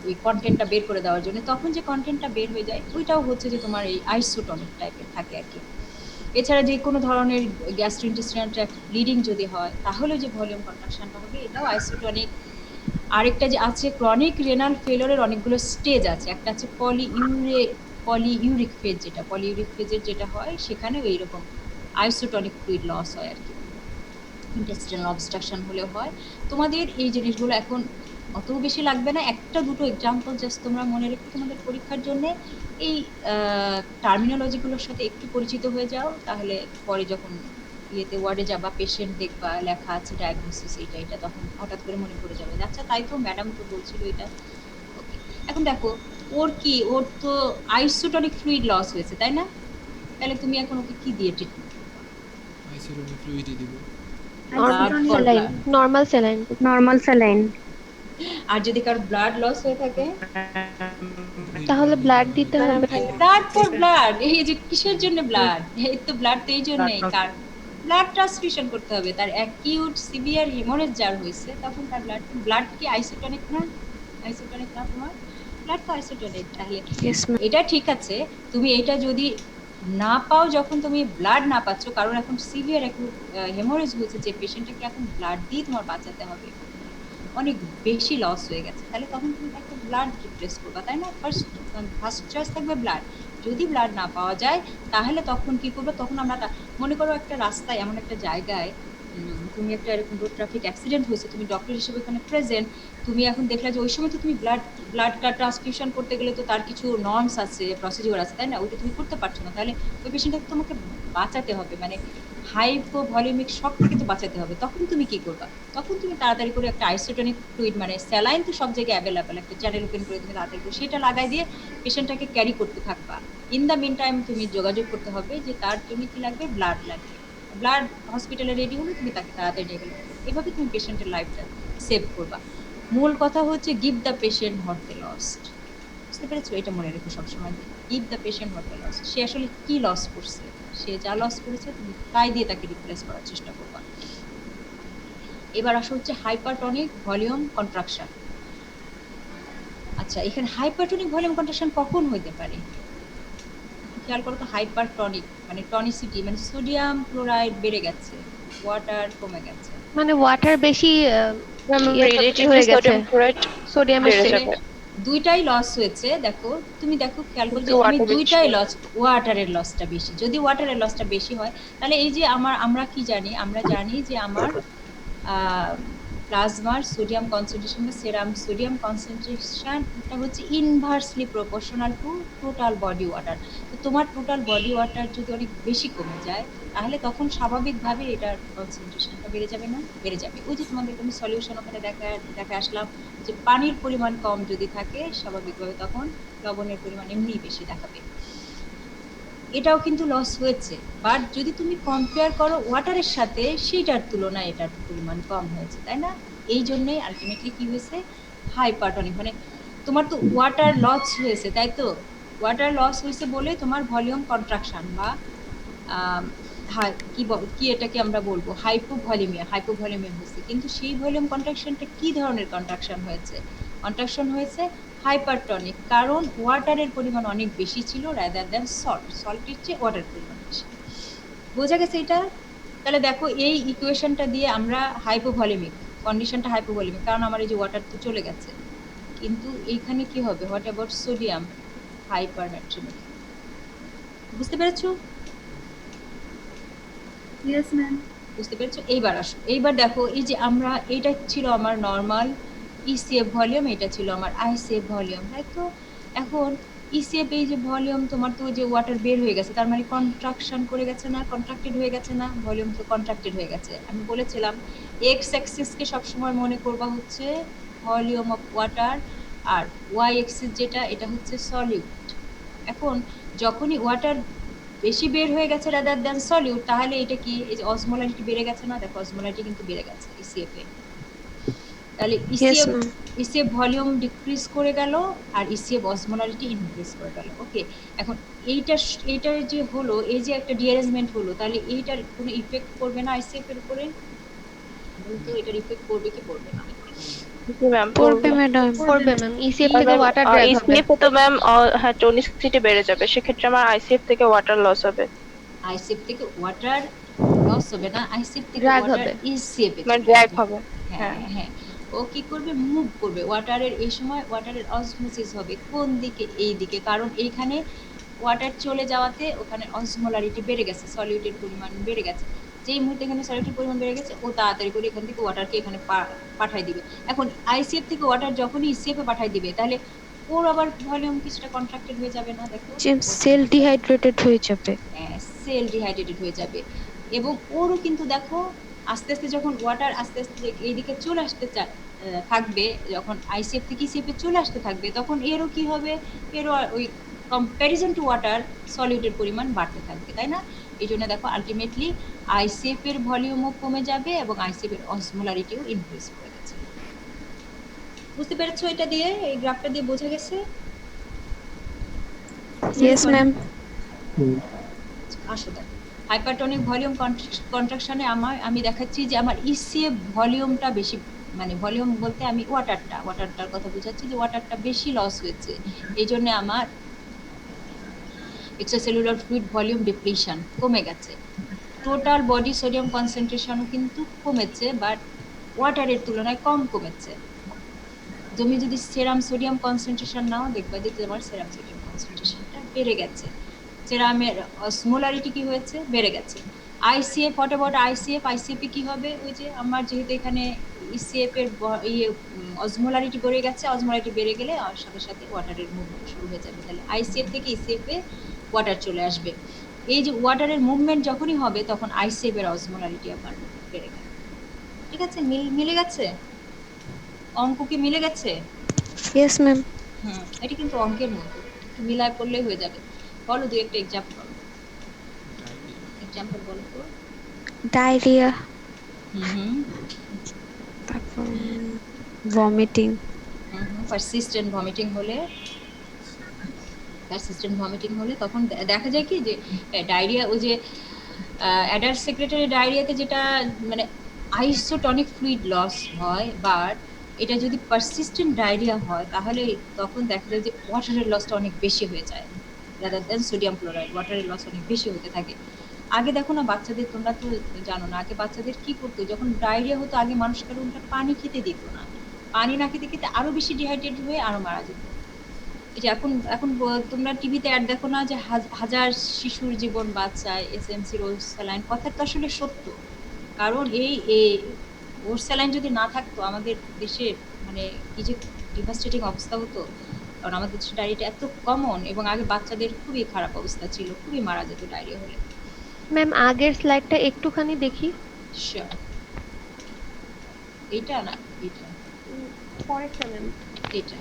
ওই কন্টেন্টটা বের করে দেওয়ার জন্য, তখন যে কন্টেন্টটা বের হয়ে যায় ওইটাও হচ্ছে যে তোমার এই আইসোটনিক টাইপের থাকে আর কি। এছাড়া যে কোনো ধরনের গ্যাস্ট্রোইন্টেস্টাইনাল ট্র্যাক্ট ব্লিডিং যদি হয় তাহলে যে ভলিউম কন্ট্রাকশনটা হবে এটাও আইসোটনিক। আরেকটা যে আছে ক্রনিক রেনাল ফেলিওরের অনেকগুলো স্টেজ আছে, একটা আছে পলিইউরিক ফেজ, যেটা পলিইউরিক ফেজের যেটা হয় সেখানে এইরকম আইসোটনিক ফ্লুইড লস হয় আর কি। ইন্টেস্টিনাল অবস্ট্রাকশন হলেও হয়। তোমাদের এই জিনিসগুলো এখন অত বেশি লাগবে না, একটা দুটো এক্সাম্পল জাস্ট তোমরা মনে রেখো তোমাদের পরীক্ষার জন্য। এই টার্মিনোলজিগুলোর সাথে একটু পরিচিত হয়ে যাও, তাহলে পরে যখন ইয়েতে ওয়ার্ডে যাবা, পেশেন্ট দেখবা, লেখা আছে ডায়াগনোসিস এইটা এটা, তখন হঠাৎ করে মনে পড়ে যাবে। আচ্ছা তাই তো ম্যাডাম তো বলছিল এটা। ওকে, এখন দেখো ওর তো আইসোটনিক ফ্লুইড লস হয়েছে তাই না? তাহলে তুমি এখন ওকে কি দিয়ে ট্রিটমেন্ট? আইসোটনিক ফ্লুইডই দিব। Normal saline. Normal saline. আর যদি কারো ব্লাড লস হয়ে থাকে তাহলে ব্লাড দিতে হবে। ব্লাড ফর ব্লাড, এই যে কিসের জন্য ব্লাড? এই তো ব্লাড তো এই জন্যই, কার ব্লাড ট্রান্সফিউশন করতে হবে। তার অ্যাকিউট সিভিয়ার হেমোরেজ যার হয়েছে তখন তার ব্লাড কি আইসোটনিক না? আইসোটনিক না তোমার ব্লাড তো আইসোটনিক। তাহলে Yes, ma'am. এটা ঠিক আছে, তুমি এটা যদি না পাও, যখন তুমি ব্লাড না পাচ্ছ, কারণ এখন সিভিয়ার অ্যাকিউট হেমোরেজ হয়েছে, যে পেশেন্টটাকে এখন ব্লাড দিয়ে তোমার বাঁচাতে হবে, অনেক বেশি লস হয়ে গেছে, তাহলে তখন তুমি একটা ব্লাড রিপ্লেস করবা তাই না? ফার্স্ট চয়েস থাকবে ব্লাড। যদি ব্লাড না পাওয়া যায় তাহলে তখন কি করবো? তখন আমরা মনে করো একটা রাস্তায়, এমন একটা জায়গায় তুমি একটা এরকম রোড ট্রাফিক অ্যাক্সিডেন্ট হয়েছে, তুমি ডক্টর হিসেবে ওখানে প্রেজেন্ট, তুমি এখন দেখলে যে ওই সময় তো তুমি ব্লাড ট্রান্সফিউশন করতে গেলে তো তার কিছু নর্মস আছে, প্রসিডিওর আছে তাই না? ওইটা তুমি করতে পারছো না, তাহলে ওই পেশেন্টটাকে তোমাকে বাঁচাতে হবে, মানে হাইপোভলিউমিক শক থেকে তো বাঁচাতে হবে। তখন তুমি কি করবা? তখন তুমি তাড়াতাড়ি করে একটা আইসোটনিক ফ্লুইড, মানে স্যালাইন তো সব জায়গায় অ্যাভেলেবেল, একটা চ্যানেল ওপেন করে তুমি তাড়াতাড়ি করে সেটা লাগাই দিয়ে পেশেন্টটাকে ক্যারি করতে থাকবা। ইন দ্য মিন টাইম তুমি যোগাযোগ করতে হবে যে তার জন্য কি লাগবে, ব্লাড লাগবে। ব্লাড হসপিটালে রেডি হলে তুমি তাকে তাড়াতাড়ি নিয়ে গেলে, এভাবে তুমি পেশেন্টের লাইফটা সেভ করবা। মূল কথা হচ্ছে give the patient what they lost. বুঝতে পেরেছো? এটা মনে রেখো সবসময়, give the patient what they lost. সে আসলে কি লস করছে, সে যা লস করেছে তুমি তাই দিয়ে তাকে রিপ্লেস করার চেষ্টা করবা। এবার আসা হচ্ছে হাইপারটনিক ভলিউম কন্ট্রাকশন। আচ্ছা, এখানে হাইপারটনিক ভলিউম কন্ট্রাকশন কখন হইতে পারে? খেয়াল করো তো, হাইপারটনিক মানে টনিসিটি, মানে সোডিয়াম ক্লোরাইড বেড়ে গেছে, ওয়াটার কমে গেছে, মানে ওয়াটার বেশি Relatively হয়ে গেছে, sodium chloride সোডিয়ামের বেড়ে চেয়ে। যাবে। দুইটাই লস হয়েছে। দেখো তুমি দেখো, খেয়াল করো যে কিন্তু আমি water দুইটাই বেশি। লস, ওয়াটারের লসটা বেশি। যদি ওয়াটারের লসটা বেশি হয় তাহলে এই যে আমরা কি জানি, আমরা জানি যে আমার প্লাজমার সোডিয়াম কনসেন্ট্রেশন বা সেরাম সোডিয়াম কনসেন্ট্রেশনটা হচ্ছে inversely proportional to total body water. তো তোমার টোটাল বডি ওয়াটার যদি অনেক বেশি কমে যায় তাহলে তখন স্বাভাবিকভাবে এটার কনসেন্ট্রেশনটা বেড়ে যাবে না? বেড়ে যাবে। ওই যে তোমাদের আমি সলিউশন ওখানে দেখা আসলাম যে পানির পরিমাণ কম যদি থাকে স্বাভাবিকভাবে তখন লবণের পরিমাণ এমনিই বেশি দেখাবে। এটাও কিন্তু লস হয়েছে, বাট যদি তুমি কম্পেয়ার করো ওয়াটারের সাথে সেইটার তুলনায় এটার পরিমাণ কম হয়েছে তাই না? এই জন্যই আলটিমেটলি কি হয়েছে, হাইপারটনিক, মানে তোমার তো ওয়াটার লস হয়েছে তাই তো, ওয়াটার লস হয়েছে বলে তোমার ভলিউম কন্ট্রাকশন বা কি এটাকে আমরা বলবো হাইপোভলিউমিয়া হয়েছে। কিন্তু সেই ভলিউম কন্ট্রাকশনটা কি ধরনের কন্ট্রাকশন হয়েছে? কন্ট্রাকশন হয়েছে হাইপারটনিক, কারণ ওয়াটারের পরিমাণ অনেক বেশি ছিল রাদার দ্যান সল্টের চেয়ে ওয়াটার পরিমাণ বেশি। বোঝা গেছে এটা? তাহলে দেখো এই ইকুয়েশনটা দিয়ে আমরা হাইপোভলিউমিক কন্ডিশনটা হাইপোভলিউমিক, কারণ আমার এই যে ওয়াটার তো চলে গেছে। কিন্তু এইখানে কি হবে? What about sodium? হাইপারনাট্রিমিক। বুঝতে পেরেছো? Yes ma'am. বুঝতে পেরেছো? এইবার আসো, এইবার দেখো এই যে আমরা, এইটা ছিল আমার নর্মাল ইসিএফ ভলিউম, এটা ছিল আমার আইসিএফ ভলিউম, তাই তো? এখন ইসিএফ এই যে ভলিউম, তোমার তো যে ওয়াটার বের হয়ে গেছে, তার মানে কন্ট্রাকশন করে গেছে না, কন্ট্রাক্টেড হয়ে গেছে না, ভলিউম তো কন্ট্রাক্টেড হয়ে গেছে। আমি বলেছিলাম এক্স অ্যাক্সিসকে সবসময় মনে করবা হচ্ছে ভলিউম অফ ওয়াটার, আর ওয়াই অ্যাক্সিস যেটা, এটা হচ্ছে সলিউট। এখন যখনই ওয়াটার বেশি বের হয়ে গেছে রাদার দ্যান সলিউট, তাহলে এটা কি, এই যে অসমোলারিটি বেড়ে গেছে না? দেখো অসমোলারিটি কিন্তু বেড়ে গেছে ইসিএফ এ। তাহলে Yes, ma'am. ECF volume decrease করে গেল আর ইসিএফ অসমোলারিটি ইনক্রিজ করে গেল। ওকে, এখন এইটার যে হলো, এই যে একটা ডিঅ্যারেঞ্জমেন্ট হলো, তাহলে এইটার কোনো ইফেক্ট পড়বে না আইসিএফ এর উপরে? বলতো এটার ইফেক্ট পড়বে কি পড়বে না? জি ম্যাম পড়বে ম্যাডাম। করবে ম্যাম, ইসিএফ থেকে ওয়াটার ড্র্যাগ হবে। ইসিএফ তো ম্যাম হ্যাঁ টনিসিটি বেড়ে যাবে, সেক্ষেত্রে আমার আইসিএফ থেকে ওয়াটার লস হবে, আইসিএফ থেকে ওয়াটার লস হবে না, আইসিএফ থেকে Drag ওয়াটার হবে। ইসিএফ এ মানে ড্র্যাগ হবে। হ্যাঁ হ্যাঁ, ও কি করবে? মুভ করবে। ওয়াটারের এই সময় ওয়াটারের অসমোসিস হবে কোন দিকে? এই দিকে, কারণ এইখানে ওয়াটার চলে যাওয়াতে ওখানে অসমোলারিটি বেড়ে গেছে, সলিউটের পরিমাণ বেড়ে গেছে। যেই মুহূর্তে এখানে সলিউটের পরিমাণ বেড়ে গেছে, ও তাড়াতাড়ি করে এখান থেকে ওয়াটারকে এখানে পাঠাই দিবে। এখন আইসিএফ থেকে ওয়াটার যখনই ইসিএফ এ পাঠাই দিবে, তাহলে ওর আবার ভলিউম কিছুটা কন্ট্রাক্টেড হয়ে যাবে না? দেখো সেল ডিহাইড্রেটেড হয়ে যাবে। সেল ডিহাইড্রেটেড হয়ে যাবে, এবং ওরও কিন্তু দেখো আস্তে আস্তে যখন ওয়াটার আস্তে আস্তে এইদিকে চলে আসতে থাকবে, যখন আইসিএফ থেকে ইসিএফ এ চলে আসতে থাকবে, তখন এরও কি হবে? এরও ওই কম্প্যারিজন টু ওয়াটার সলিউটের পরিমাণ বাড়তে থাকবে, তাই না? এই জন্য দেখো আলটিমেটলি আইসিএফ এর ভলিউমও কমে যাবে এবং আইসিএফ এর অসমোলারিটিও ইনক্রিজ করে গেছে। বুঝতে পেরেছো? এটা দিয়ে, এই গ্রাফটা দিয়ে বোঝা গেছে? Yes, ma'am. আসো দেখো, হাইপারটনিক ভলিউম কন্ট্রাকশনে আমি দেখাচ্ছি যে আমার ইসিএফ ভলিউমটা বেশি, মানে ভলিউম বলতে আমি ওয়াটারটার কথা বোঝাচ্ছি, যে ওয়াটারটা বেশি লস হয়েছে। এই জন্য আমার এক্সট্রাসেলুলার ফ্লুইড ভলিউম ডিপ্লিশন কমে গেছে। টোটাল বডি সোডিয়াম কনসেন্ট্রেশনও কিন্তু কমেছে, বাট ওয়াটারের তুলনায় কম কমেছে। তুমি যদি সেরাম সোডিয়াম কনসেন্ট্রেশন নাও, দেখবা যে তোমার সেরাম সোডিয়াম কনসেন্ট্রেশনটা বেড়ে গেছে, সেরামের অসমোলারিটি কি হয়েছে? বেড়ে গেছে। ICF, what about ICF? ICF কি হবে? ওই যে আমার যেহেতু এখানে ইসিএফ এর অসমোলারিটি বেড়ে গেছে, অসমোলারিটি বেড়ে গেলে সাথে সাথে ওয়াটারের মুভমেন্ট শুরু হয়ে যাবে, তাহলে আইসিএফ থেকে ইসিএফ এ ওয়াটার চলে আসবে। এই যে ওয়াটারের মুভমেন্ট যখনই হবে, তখন আইসিএফ এর অসমোলারিটি আবার বেড়ে গেল। ঠিক আছে? মিলে গেছে? অঙ্ক কি মিলে গেছে? Yes, ma'am. এটা কিন্তু অঙ্কের মতো, একটু মিলায় পড়লেই হয়ে যাবে। বলো দুই একটা এক্সাম্পল। এক্সাম্পল বলো তো। Diarrhea, হুম তারপর vomiting. পারসিস্টেন্ট ভমিটিং হলে, তখন দেখা যায় কি যে ডায়রিয়া, ওই যে অ্যাডাল্ট সেক্রেটারি ডায়রিয়াতে যেটা মানে আইসোটনিক ফ্লুইড লস হয়, বাট এটা যদি পারসিস্টেন্ট ডায়রিয়া হয়, তাহলে তখন দেখা যায় যে ওয়াটারের লসটা অনেক বেশি হয়ে যায় রাদার দ্যান সোডিয়াম ক্লোরাইড। ওয়াটারের লস অনেক বেশি হতে থাকে। আগে দেখো না বাচ্চাদের, তোমরা তো জানো না, আগে বাচ্চাদের কি করতো, যখন ডায়রিয়া হতো আগে মানুষ কারো পানি খেতে দিত না, পানি না খেতে খেতে আরো বেশি ডিহাইড্রেট হয়ে আরো মারা যেত। এই যে এখন এখন তোমরা টিভিতে অ্যাড দেখো না, যে হাজার শিশুর জীবন বাঁচায় এসএমসি রোজ স্যালাইন, কথা তো আসলে সত্য। কারণ এই ওর স্যালাইন যদি না থাকতো, আমাদের দেশে মানে কি যে ডিভাস্টেটিং অবস্থা হতো। কারণ আমাদের দেশে ডায়রিয়াটা এত কমন, এবং আগে বাচ্চাদের খুবই খারাপ অবস্থা ছিল, খুবই মারা যেত ডায়রিয়া হলে। ম্যাম আগের স্লাইডটা একটুখানি দেখি। শিওর, এইটা না এটা, পরেরটা ম্যাম। এটা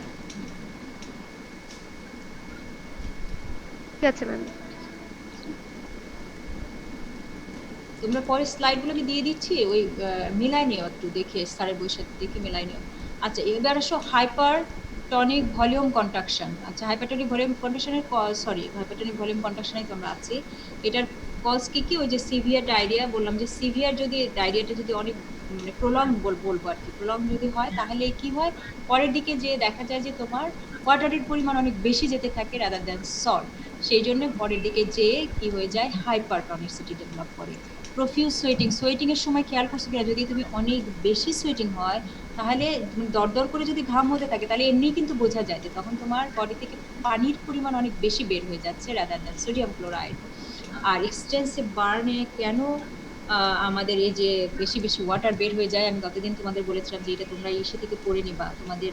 ঠিক আছে ম্যাম। তোমরা পরে স্লাইডগুলো আমি দিয়ে দিচ্ছি, ওই মিলাই নিও একটু, দেখে স্যারের বইয়ের সাথে দেখে মিলাই নিও। আচ্ছা, এবার আসো হাইপার হাইপারটনিক ভলিউম কন্ট্রাকশন। আচ্ছা, হাইপারটনিক ভলিউম কন্ট্রাকশনের হাইপারটনিক ভলিউম কন্ট্রাকশনেই তোমরা আছি। এটার কজ কি কি? ওই যে সিভিয়ার ডায়রিয়া বললাম, যে সিভিয়ার যদি ডায়রিয়াটা যদি অনেক মানে প্রলং বলবো আর কি, প্রলং যদি হয় তাহলে কি হয়, পরের দিকে যে দেখা যায় যে তোমার ওয়াটারের পরিমাণ অনেক বেশি যেতে থাকে রাদার দ্যান সল্ট। সেই জন্য পরের দিকে যেয়ে কি হয়ে যায়, হাইপারটনিসিটি ডেভেলপ করে। প্রফিউজ সোয়েটিং, সোয়েটিং এর সময় খেয়াল করছো কিনা, যদি তুমি অনেক বেশি সোয়েটিং হয় তাহলে দরদর করে যদি ঘাম হতে থাকে তাহলে এমনি কিন্তু বোঝা যায় যে তখন তোমার বডি থেকে পানির পরিমাণ অনেক বেশি বের হয়ে যাচ্ছে রাদার দ্যান সোডিয়াম ক্লোরাইড। আর এক্সটেন্সিভ বার্নে কেন আমাদের এই যে বেশি বেশি ওয়াটার বের হয়ে যায়, আমি গতদিন তোমাদের বলেছিলাম যে এটা তোমরা ইসে থেকে পড়ে নিবা, তোমাদের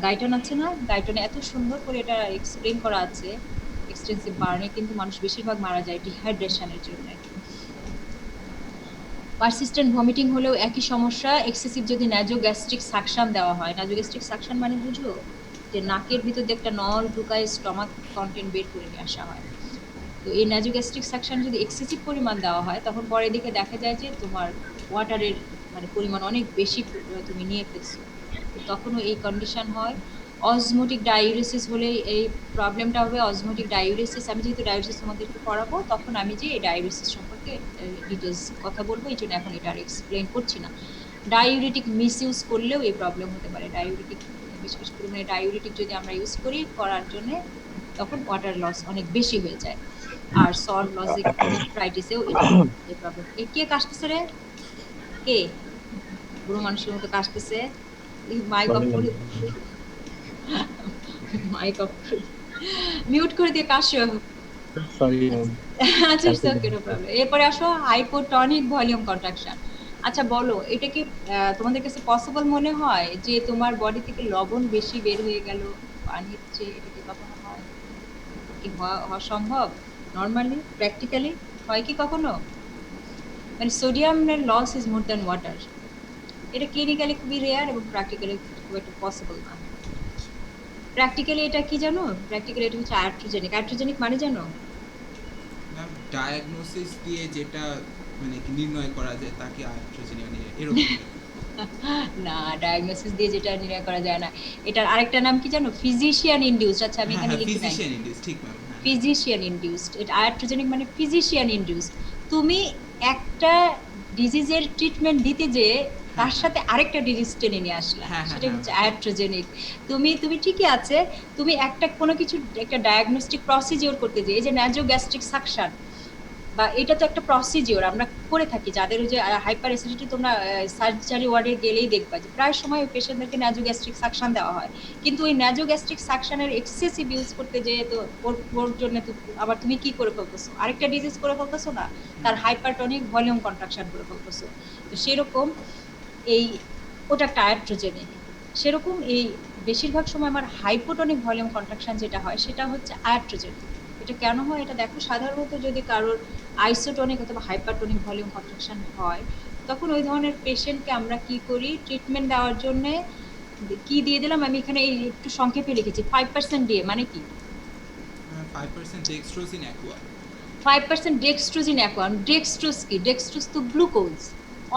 গাইটন আছে না, গাইটনে এত সুন্দর করে এটা এক্সপ্লেন করা আছে। এক্সটেন্সিভ বার্নে কিন্তু মানুষ বেশিরভাগ মারা যায় ডিহাইড্রেশনের জন্য। পারসিস্টেন্ট ভমিটিং হলেও একই সমস্যা। এক্সেসিভ যদি ন্যাজোগ্যাস্ট্রিক সাকশন দেওয়া হয়, ন্যাজোগ্যাস্ট্রিক সাকশন মানে বুঝো যে নাকের ভিতর দিয়ে একটা নল ঢুকায় স্টমাক কন্টেন্ট বের করে নিয়ে আসা হয়। তো এই ন্যাজোগ্যাস্ট্রিক সাকশন যদি এক্সেসিভ পরিমাণ দেওয়া হয় তখন পরের দিকে দেখা যায় যে তোমার ওয়াটারের মানে পরিমাণ অনেক বেশি তুমি নিয়ে ফেলছো, তো তখনও এই কন্ডিশন হয়। অজমোটিক ডায়ুরেসিস হলে এই প্রবলেমটা হবে। অজমোটিক ডায়ুরেসিস, আমি যেহেতু ডায়ুরেসিস তোমাদেরকে পড়াবো তখন আমি যে এই ডায়ুরেসিস সম্পর্কে ডিটেলস কথা বলবো, এই জন্য এখন এটা আর এক্সপ্লেন করছি না। ডায়ুরেটিক মিসইউজ করলেও এই প্রবলেম হতে পারে। ডায়ুরেটিক বেশি বেশি পরিমাণে ডায়ুরেটিক যদি আমরা ইউজ করার জন্য তখন ওয়াটার লস অনেক বেশি হয়ে যায়। আর সল্ট লজিক নেফ্রাইটিসেও এই প্রবলেম। কে কাশতেছে রে? কে বুড়ো মানুষের মতো কাশতেছে? মাইক অফ করে, মাইক অফ মিউট করে দিয়ে কাশো। সরি আচ্ছা, ওকে, নো প্রবলেম। এরপরে আসো হাইপোটনিক ভলিউম কন্ট্রাকশন। আচ্ছা বলো, এটা কি তোমাদের কাছে পসিবল মনে হয় যে তোমার বডি থেকে লবণ বেশি বের হয়ে গেল পানির চেয়ে? এটা কি কখনো হয়? কি হওয়া সম্ভব নর্মালি, প্র্যাকটিক্যালি হয় কি কখনো? মানে সোডিয়ামের loss is more than water. এটা ক্লিনিক্যালি খুবই রেয়ার এবং প্র্যাকটিক্যালি খুব একটা পসিবল না। প্র্যাকটিক্যালি এটা কি জানো? প্র্যাকটিক্যালি এটা হচ্ছে আয়াট্রোজেনিক। আয়াট্রোজেনিক মানে জানো? ডায়াগনোসিস দিয়ে যেটা মানে কি নির্ণয় করা যায় তাকে আয়াট্রোজেনিক মানে এরকম না, ডায়াগনোসিস দিয়ে যেটা নির্ণয় করা যায় না, এটার আরেকটা নাম কি জানো? Physician induced. আচ্ছা, আমি এখানে লিখি নাই, ফিজিশিয়ান ইন্ডিউস, ঠিক ম্যাম। Physician induced. এটা আয়াট্রোজেনিক মানে ফিজিশিয়ান ইনডিউসড। তুমি একটা ডিজিজের ট্রিটমেন্ট দিতে যে তার সাথে আরেকটা ডিজিজ টেনে নিয়ে আসলা, সেটা হচ্ছে আয়াট্রোজেনিক। তুমি ঠিকই আছে, তুমি কোনো কিছু একটা ডায়াগনস্টিক প্রসিজিওর করতে যে, এই যে ন্যাজোগ্যাস্ট্রিক সাকশন বা এটা তো একটা প্রসিজিওর আমরা করে থাকি। যাদের ওই যে হাইপার অ্যাসিডিটি, তোমরা সার্জারি ওয়ার্ডে গেলেই দেখবা যে প্রায় সময় ওই পেশেন্টদেরকে ন্যাজোগ্যাস্ট্রিক সাকশন দেওয়া হয়। কিন্তু ওই ন্যাজোগ্যাস্ট্রিক সাকশনের এক্সেসিভ ইউজ করতে যে তো ওর জন্য তো আবার তুমি কি করে ফেলতেছো, আরেকটা ডিজিজ করে ফেলতেছো না, তার হাইপারটনিক ভলিউম কন্ট্রাকশন করে ফেলতেছো। তো সেরকম এই ওটা একটা আয়াট্রোজেনিক। সেরকম এই বেশিরভাগ সময় আমার হাইপোটনিক ভলিউম কন্ট্রাকশন যেটা হয় সেটা হচ্ছে আয়াট্রোজেনিক। এটা কেন হয় এটা দেখো, সাধারণত যদি কারোর আইসোটনিক অথবা হাইপারটনিক ভলিউম কন্ট্রাকশন হয় তখন ওই ধরনের পেশেন্টকে আমরা কি করি, ট্রিটমেন্ট দেওয়ার জন্য কি দিয়ে দিলাম, আমি এখানে একটু সংক্ষেপে লিখেছি 5% দিয়ে। মানে কি 5% ডেক্সট্রোজিন অ্যাকুয়া। 5% ডেক্সট্রোজিন অ্যাকুয়া। ডেক্সট্রোজ কি? ডেক্সট্রোজ তো গ্লুকোজ,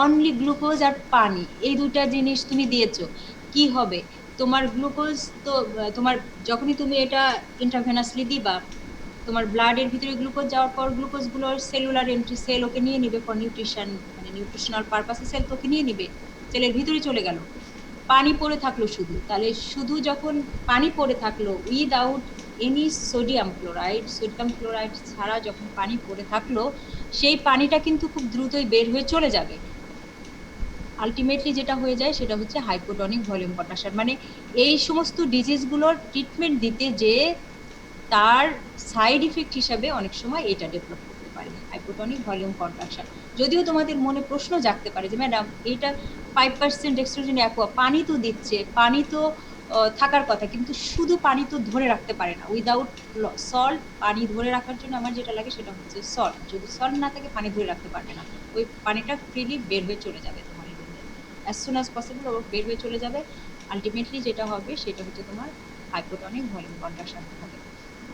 অনলি গ্লুকোজ আর পানি, এই দুইটা জিনিস তুমি দিয়েছো। কি হবে তোমার গ্লুকোজ তো তোমার যখনই তুমি এটা ইন্ট্রাভেনাসলি দিবা, তোমার ব্লাডের ভিতরে গ্লুকোজ যাওয়ার পর গ্লুকোজগুলোর সেলুলার এন্ট্রি, সেল ওকে নিয়ে নিবে ফর নিউট্রিশন, মানে নিউট্রিশনাল পারপাসে সেল তোকে নিয়ে নিবে, সেলের ভিতরে চলে গেল। পানি পড়ে থাকলো শুধু, তাহলে শুধু যখন পানি পড়ে থাকলো উইদাউট এনি সোডিয়াম ক্লোরাইড ছাড়া যখন পানি পড়ে থাকলো, সেই পানিটা কিন্তু খুব দ্রুতই বের হয়ে চলে যাবে। আলটিমেটলি যেটা হয়ে যায় সেটা হচ্ছে হাইপোটনিক ভলিউম কন্ট্রাকশন। মানে এই সমস্ত ডিজিজগুলোর ট্রিটমেন্ট দিতে যে তার সাইড ইফেক্ট হিসাবে অনেক সময় এটা ডেভেলপ করতে পারে, হাইপোটনিক ভলিউম কন্ট্রাকশন। যদিও তোমাদের মনে প্রশ্ন জাগতে পারে যে ম্যাডাম এইটা 5% ডেক্সট্রোজিন অ্যাকুয়া, পানি তো দিচ্ছে, পানি তো থাকার কথা, কিন্তু শুধু পানি তো ধরে রাখতে পারে না। উইদাউট সল্ট পানি ধরে রাখার জন্য আমার যেটা লাগে সেটা হচ্ছে সল্ট। যদি সল্ট না থাকে পানি ধরে রাখতে পারবে না, ওই পানিটা ফ্রিলি বের হয়ে চলে যাবে তোমার ইউরিনে, অ্যাজ সুন অ্যাজ পসিবল ও বের হয়ে চলে যাবে। আলটিমেটলি যেটা হবে সেটা হচ্ছে তোমার হাইপোটনিক ভলিউম কন্ট্রাকশন হবে।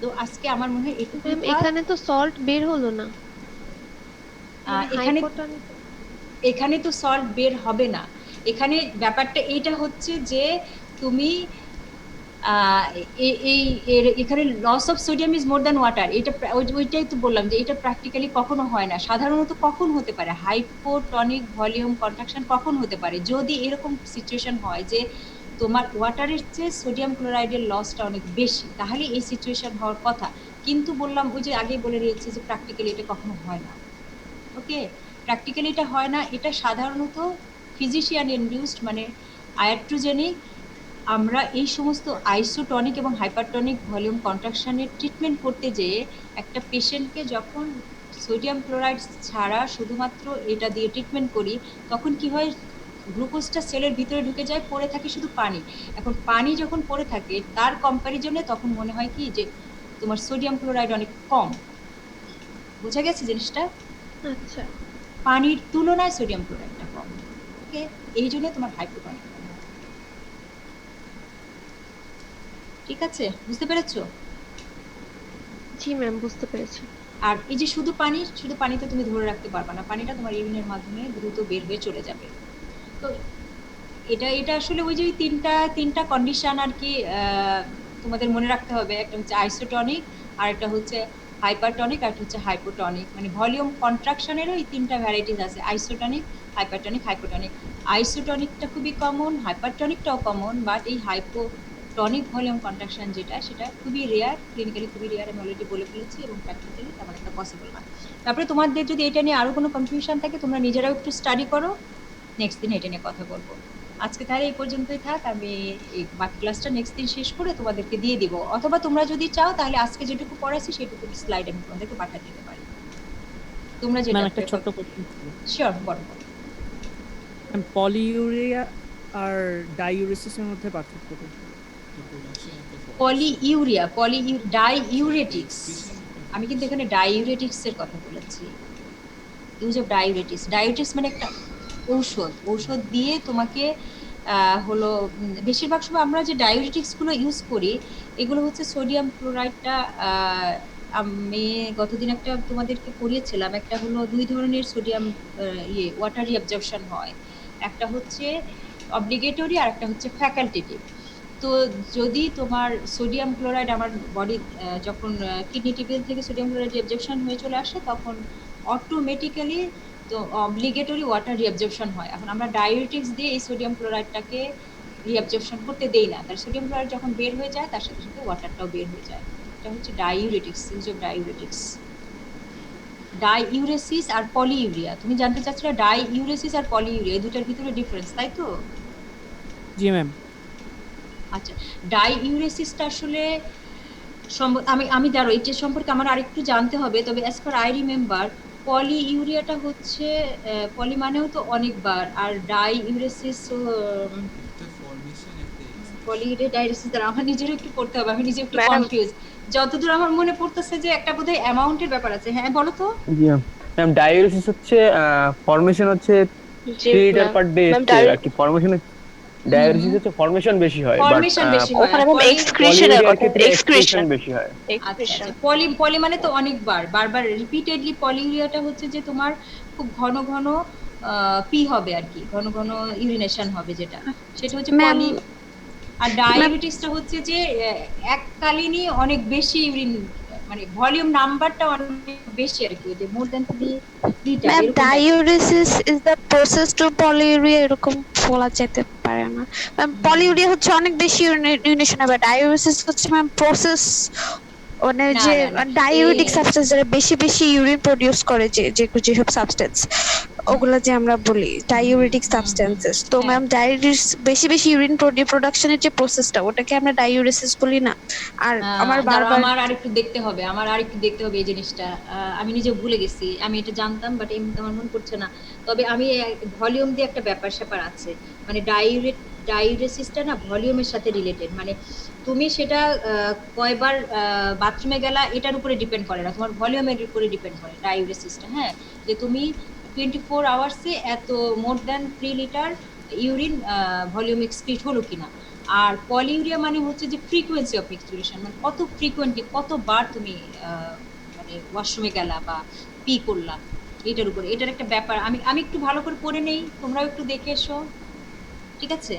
তো আজকে আমার মনে হয় একটু ম্যাম এখানে তো সল্ট বের হলো না, এখানে তো সল্ট বের হবে না। এখানে ব্যাপারটা এইটা হচ্ছে যে তুমি আহ, এই এখানে loss of sodium is more than water, এটা ওইটাই তো বললাম যে এটা প্র্যাকটিক্যালি কখনো হয় না। সাধারণত কখন হতে পারে হাইপোটনিক ভলিউম কন্ট্রাকশন, কখন হতে পারে যদি এরকম সিচুয়েশন হয় যে তোমার ওয়াটারের চেয়ে সোডিয়াম ক্লোরাইডের লসটা অনেক বেশি, তাহলে এই সিচুয়েশন হওয়ার কথা। কিন্তু বললাম ওই যে আগেই বলে দিয়েছি যে প্র্যাকটিক্যালি এটা কখনো হয় না। ওকে, প্র্যাকটিক্যালি এটা হয় না, এটা সাধারণত ফিজিশিয়ান ইনডিউসড, মানে আয়াট্রোজেনিক। আমরা এই সমস্ত আইসোটনিক এবং হাইপারটনিক ভলিউম কন্ট্রাকশনের ট্রিটমেন্ট করতে যেয়ে একটা পেশেন্টকে যখন সোডিয়াম ক্লোরাইড ছাড়া শুধুমাত্র এটা দিয়ে ট্রিটমেন্ট করি, তখন কি হয়, গ্লুকোজটা সেলের ভিতরে ঢুকে যায়, পড়ে থাকে শুধু পানি। এখন পানি যখন পড়ে থাকে তার কম্প্যারিজনে তখন মনে হয় কি যে তোমার সোডিয়াম ক্লোরাইড অনেক কম। বোঝা গেছে জিনিসটা? আচ্ছা, পানির তুলনায় সোডিয়াম ক্লোরাইডটা কম। ওকে, এই জন্য তোমার হাইপোটনিক। ঠিক আছে, বুঝতে পেরেছো? জি ম্যাম, বুঝতে পেরেছি। আর এই যে শুধু পানি, শুধু পানিতে তুমি ধরে রাখতে পারবে না, পানিটা তোমার ইউরিনের মাধ্যমে দ্রুত বের হয়ে চলে যাবে। তো এটা এটা আসলে ওই যে ওই তিনটা কন্ডিশন আর কি তোমাদের মনে রাখতে হবে। একটা হচ্ছে আইসোটনিক, আর একটা হচ্ছে হাইপারটনিক, আর একটা হচ্ছে হাইপোটনিক। মানে ভলিউম কন্ট্রাকশনেরও এই তিনটা ভ্যারাইটিস আছে, আইসোটনিক, হাইপারটনিক, হাইপোটনিক। আইসোটনিকটা খুবই কমন, হাইপারটনিকটাও কমন, বাট এই হাইপোটনিক ভলিউম কন্ট্রাকশন যেটা, সেটা খুবই রেয়ার, ক্লিনিক্যালি খুবই রেয়ার, আমি অলরেডি বলে ফেলেছি, এবং প্র্যাকটিক্যালি তেমন একটা পসিবল না। তারপরে তোমাদের যদি এটা নিয়ে আরো কোনো কনফিউশন থাকে তোমরা নিজেরাও একটু স্টাডি করো, নেক্সট দিন এটা নিয়ে কথা বলবো। আজকে তাহলে এই পর্যন্তই থাক, আমি এই বাকি ক্লাসটা নেক্সট দিন শেষ করে তোমাদেরকে দিয়ে দিব, অথবা তোমরা যদি চাও তাহলে আজকে যেটুকু পড়াইছি সেটুকু স্লাইড আমি তোমাদেরকে পাঠিয়ে দিতে পারি, তোমরা যেটা ম্যাম একটা ছোট্ট কোশ্চেন। শিওর বলো। ম্যাম পলিইউরিয়া আর ডাইউরেসিসের মধ্যে পার্থক্য কি? পলিইউরিয়া, ডাইইউরেটিক্স, আমি কিন্তু এখানে ডাইইউরেটিক্স এর কথা বলেছি। ইউজ অফ ডাইউরেটিক্স, ডাইউরেটিক্স মানে একটা ঔষধ দিয়ে তোমাকে হলো বেশিরভাগ সময় আমরা যে ডাইউরেটিক্স গুলো ইউজ করি এগুলো হচ্ছে সোডিয়াম ক্লোরাইডটা। আমি গতদিন একটা তোমাদেরকে পড়িয়েছিলাম, একটা হলো দুই ধরনের সোডিয়াম ওয়াটার রিঅ্যাবজর্পশন হয়, একটা হচ্ছে অব্লিগেটরি আর একটা হচ্ছে ফ্যাকাল্টেটিভ। তো যদি তোমার সোডিয়াম ক্লোরাইড আমার বডি যখন কিডনি টিউবেল থেকে সোডিয়াম ক্লোরাইড রিঅ্যাবজর্পশন হয়ে চলে আসে, তখন অটোমেটিক্যালি তো অব্লিগেটরি ওয়াটার রিঅ্যাবজর্পশন হয়। এখন আমরা ডাইউরেটিক্স দিয়ে এই সোডিয়াম ক্লোরাইডটাকে রিঅ্যাবজর্পশন করতে দেই না, তার সোডিয়াম ক্লোরাইড যখন বের হয়ে যায় তার সাথে সাথে ওয়াটারটাও বের হয়ে যায়। এটা হচ্ছে diuretics, use of diuretics. Diuresis আর পলিইউরিয়া, তুমি জানতে চাচ্ছিলে ডাইউরেসিস আর পলিইউরিয়া এই দুটার ভিতরে ডিফারেন্স, তাই তো? জি ম্যাম। আচ্ছা, ডাইইউরেসিসটা আসলে আমি জানো এটা সম্পর্কে আমার আরেকটু জানতে হবে, তবে অ্যাজ পার আই রিমেম্বার পলিইউরিয়াটা হচ্ছে পলি মানেও তো অনেকবার, আর ডাইইউরেসিস পলিইউরিয়া ডাইইউরেসিস দ্বারা আমার নিজেরও একটু পড়তে হবে, আমি নিজে একটু কনফিউজ। যতদূর আমার মনে পড়তেছে যে একটা বোধহয় অ্যামাউন্টের ব্যাপার আছে। হ্যাঁ বলো তো। জি ম্যাম, ডাইউরেসিস হচ্ছে ফর্মেশন হচ্ছে 3 লিটার পার ডে আর কি। ফর্মেশন ডায়াবেটিস হচ্ছে ফর্মেশন বেশি হয়, বাট ফর্মেশন বেশি হয়, ওখানে ম্যাম এক্সক্রিশনের কথা, এক্সক্রিশন বেশি হয়। এক্সক্রিশন পলি মানে তো অনেকবার বারবার রিপিটেডলি। পলিইউরিয়াটা হচ্ছে যে তোমার খুব ঘন ঘন পি হবে আর কি, ঘন ঘন ইউরিনেশন হবে, যেটা সেটা হচ্ছে পলি। আর ডায়াবেটিসটা হচ্ছে যে এককালীনই অনেক বেশি ইউরিন, মানে ভলিউম নাম্বারটা অনেক বেশি আর কি, যে more than 3 litre. Ma'am ডাইউরেসিস is the process to polyuria, এরকম বলা যেতে পারে না ম্যাম। পলিউরিয়া হচ্ছে অনেক বেশি ইউরিনেশন হবে, ডাইউরেসিস হচ্ছে ম্যাম প্রসেস, মানে যে ডাইউরেটিক সাবস্টেন্স যারা বেশি বেশি ইউরিন প্রোডিউস করে, যেসব সাবস্টেন্স ওগুলা যে আমরা বলি ডাইউরেটিক সাবস্টেন্সেস। তো ম্যাম ডাইউরেটিস বেশি বেশি ইউরিন প্রোডাকশনের যে প্রসেসটা, ওটাকে আমরা ডাইউরেসিস বলি না। আর আমার আরেকটু দেখতে হবে, এই জিনিসটা আমি নিজে ভুলে গেছি, আমি এটা জানতাম বাট এই আমার মনে পড়ছে না। তবে আমি ভলিউম দিয়ে একটা ব্যাপার আছে, মানে ডাইউরেসিসটা না ভলিউমের সাথে রিলেটেড। মানে তুমি সেটা কয়বার বাথরুমে গেলা এটার উপরে ডিপেন্ড করে না, তোমার ভলিউমের উপরে ডিপেন্ড করে ডাইউরেসিসটা। হ্যাঁ, যে তুমি 24 আওয়ার্সে এত more than 3 litre urine volume excrete হলো কিনা। আর পলিউরিয়া মানে হচ্ছে যে ফ্রিকোয়েন্সি অফ এক্সক্রিশন, মানে কত ফ্রিকোয়েন্টলি, কতবার তুমি মানে ওয়াশরুমে গেলা বা পি করলা, এটার উপরে। এটার একটা ব্যাপার আমি একটু ভালো করে পড়ে নেই, তোমরাও একটু দেখে এসো, ঠিক আছে?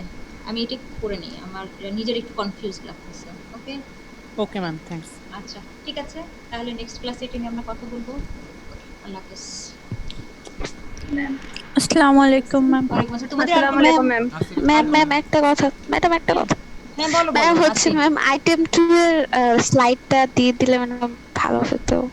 আমি এটা একটু করে নিই, আমার নিজের একটু কনফিউজ লাগতেছে। ওকে, ওকে ম্যাম, থ্যাঙ্কস। আচ্ছা ঠিক আছে, তাহলে নেক্সট ক্লাসে এটা নিয়ে আমরা কথা বলবো। আল্লাহ হাফেজ। ম্যাম আসসালামু আলাইকুম ম্যাম। ওয়ালাইকুম আসসালাম। তোমাদের আর আসসালামু কোনো- আলাইকুম ম্যাম। ম্যাম ম্যাম একটা কথা, ম্যাডাম একটা কথা। হ্যাঁ বলো ম্যাম বলো হচ্ছে আছি। ম্যাম আইটেম 2 এর স্লাইডটা দিয়ে দিলে মানে ভালো হতো।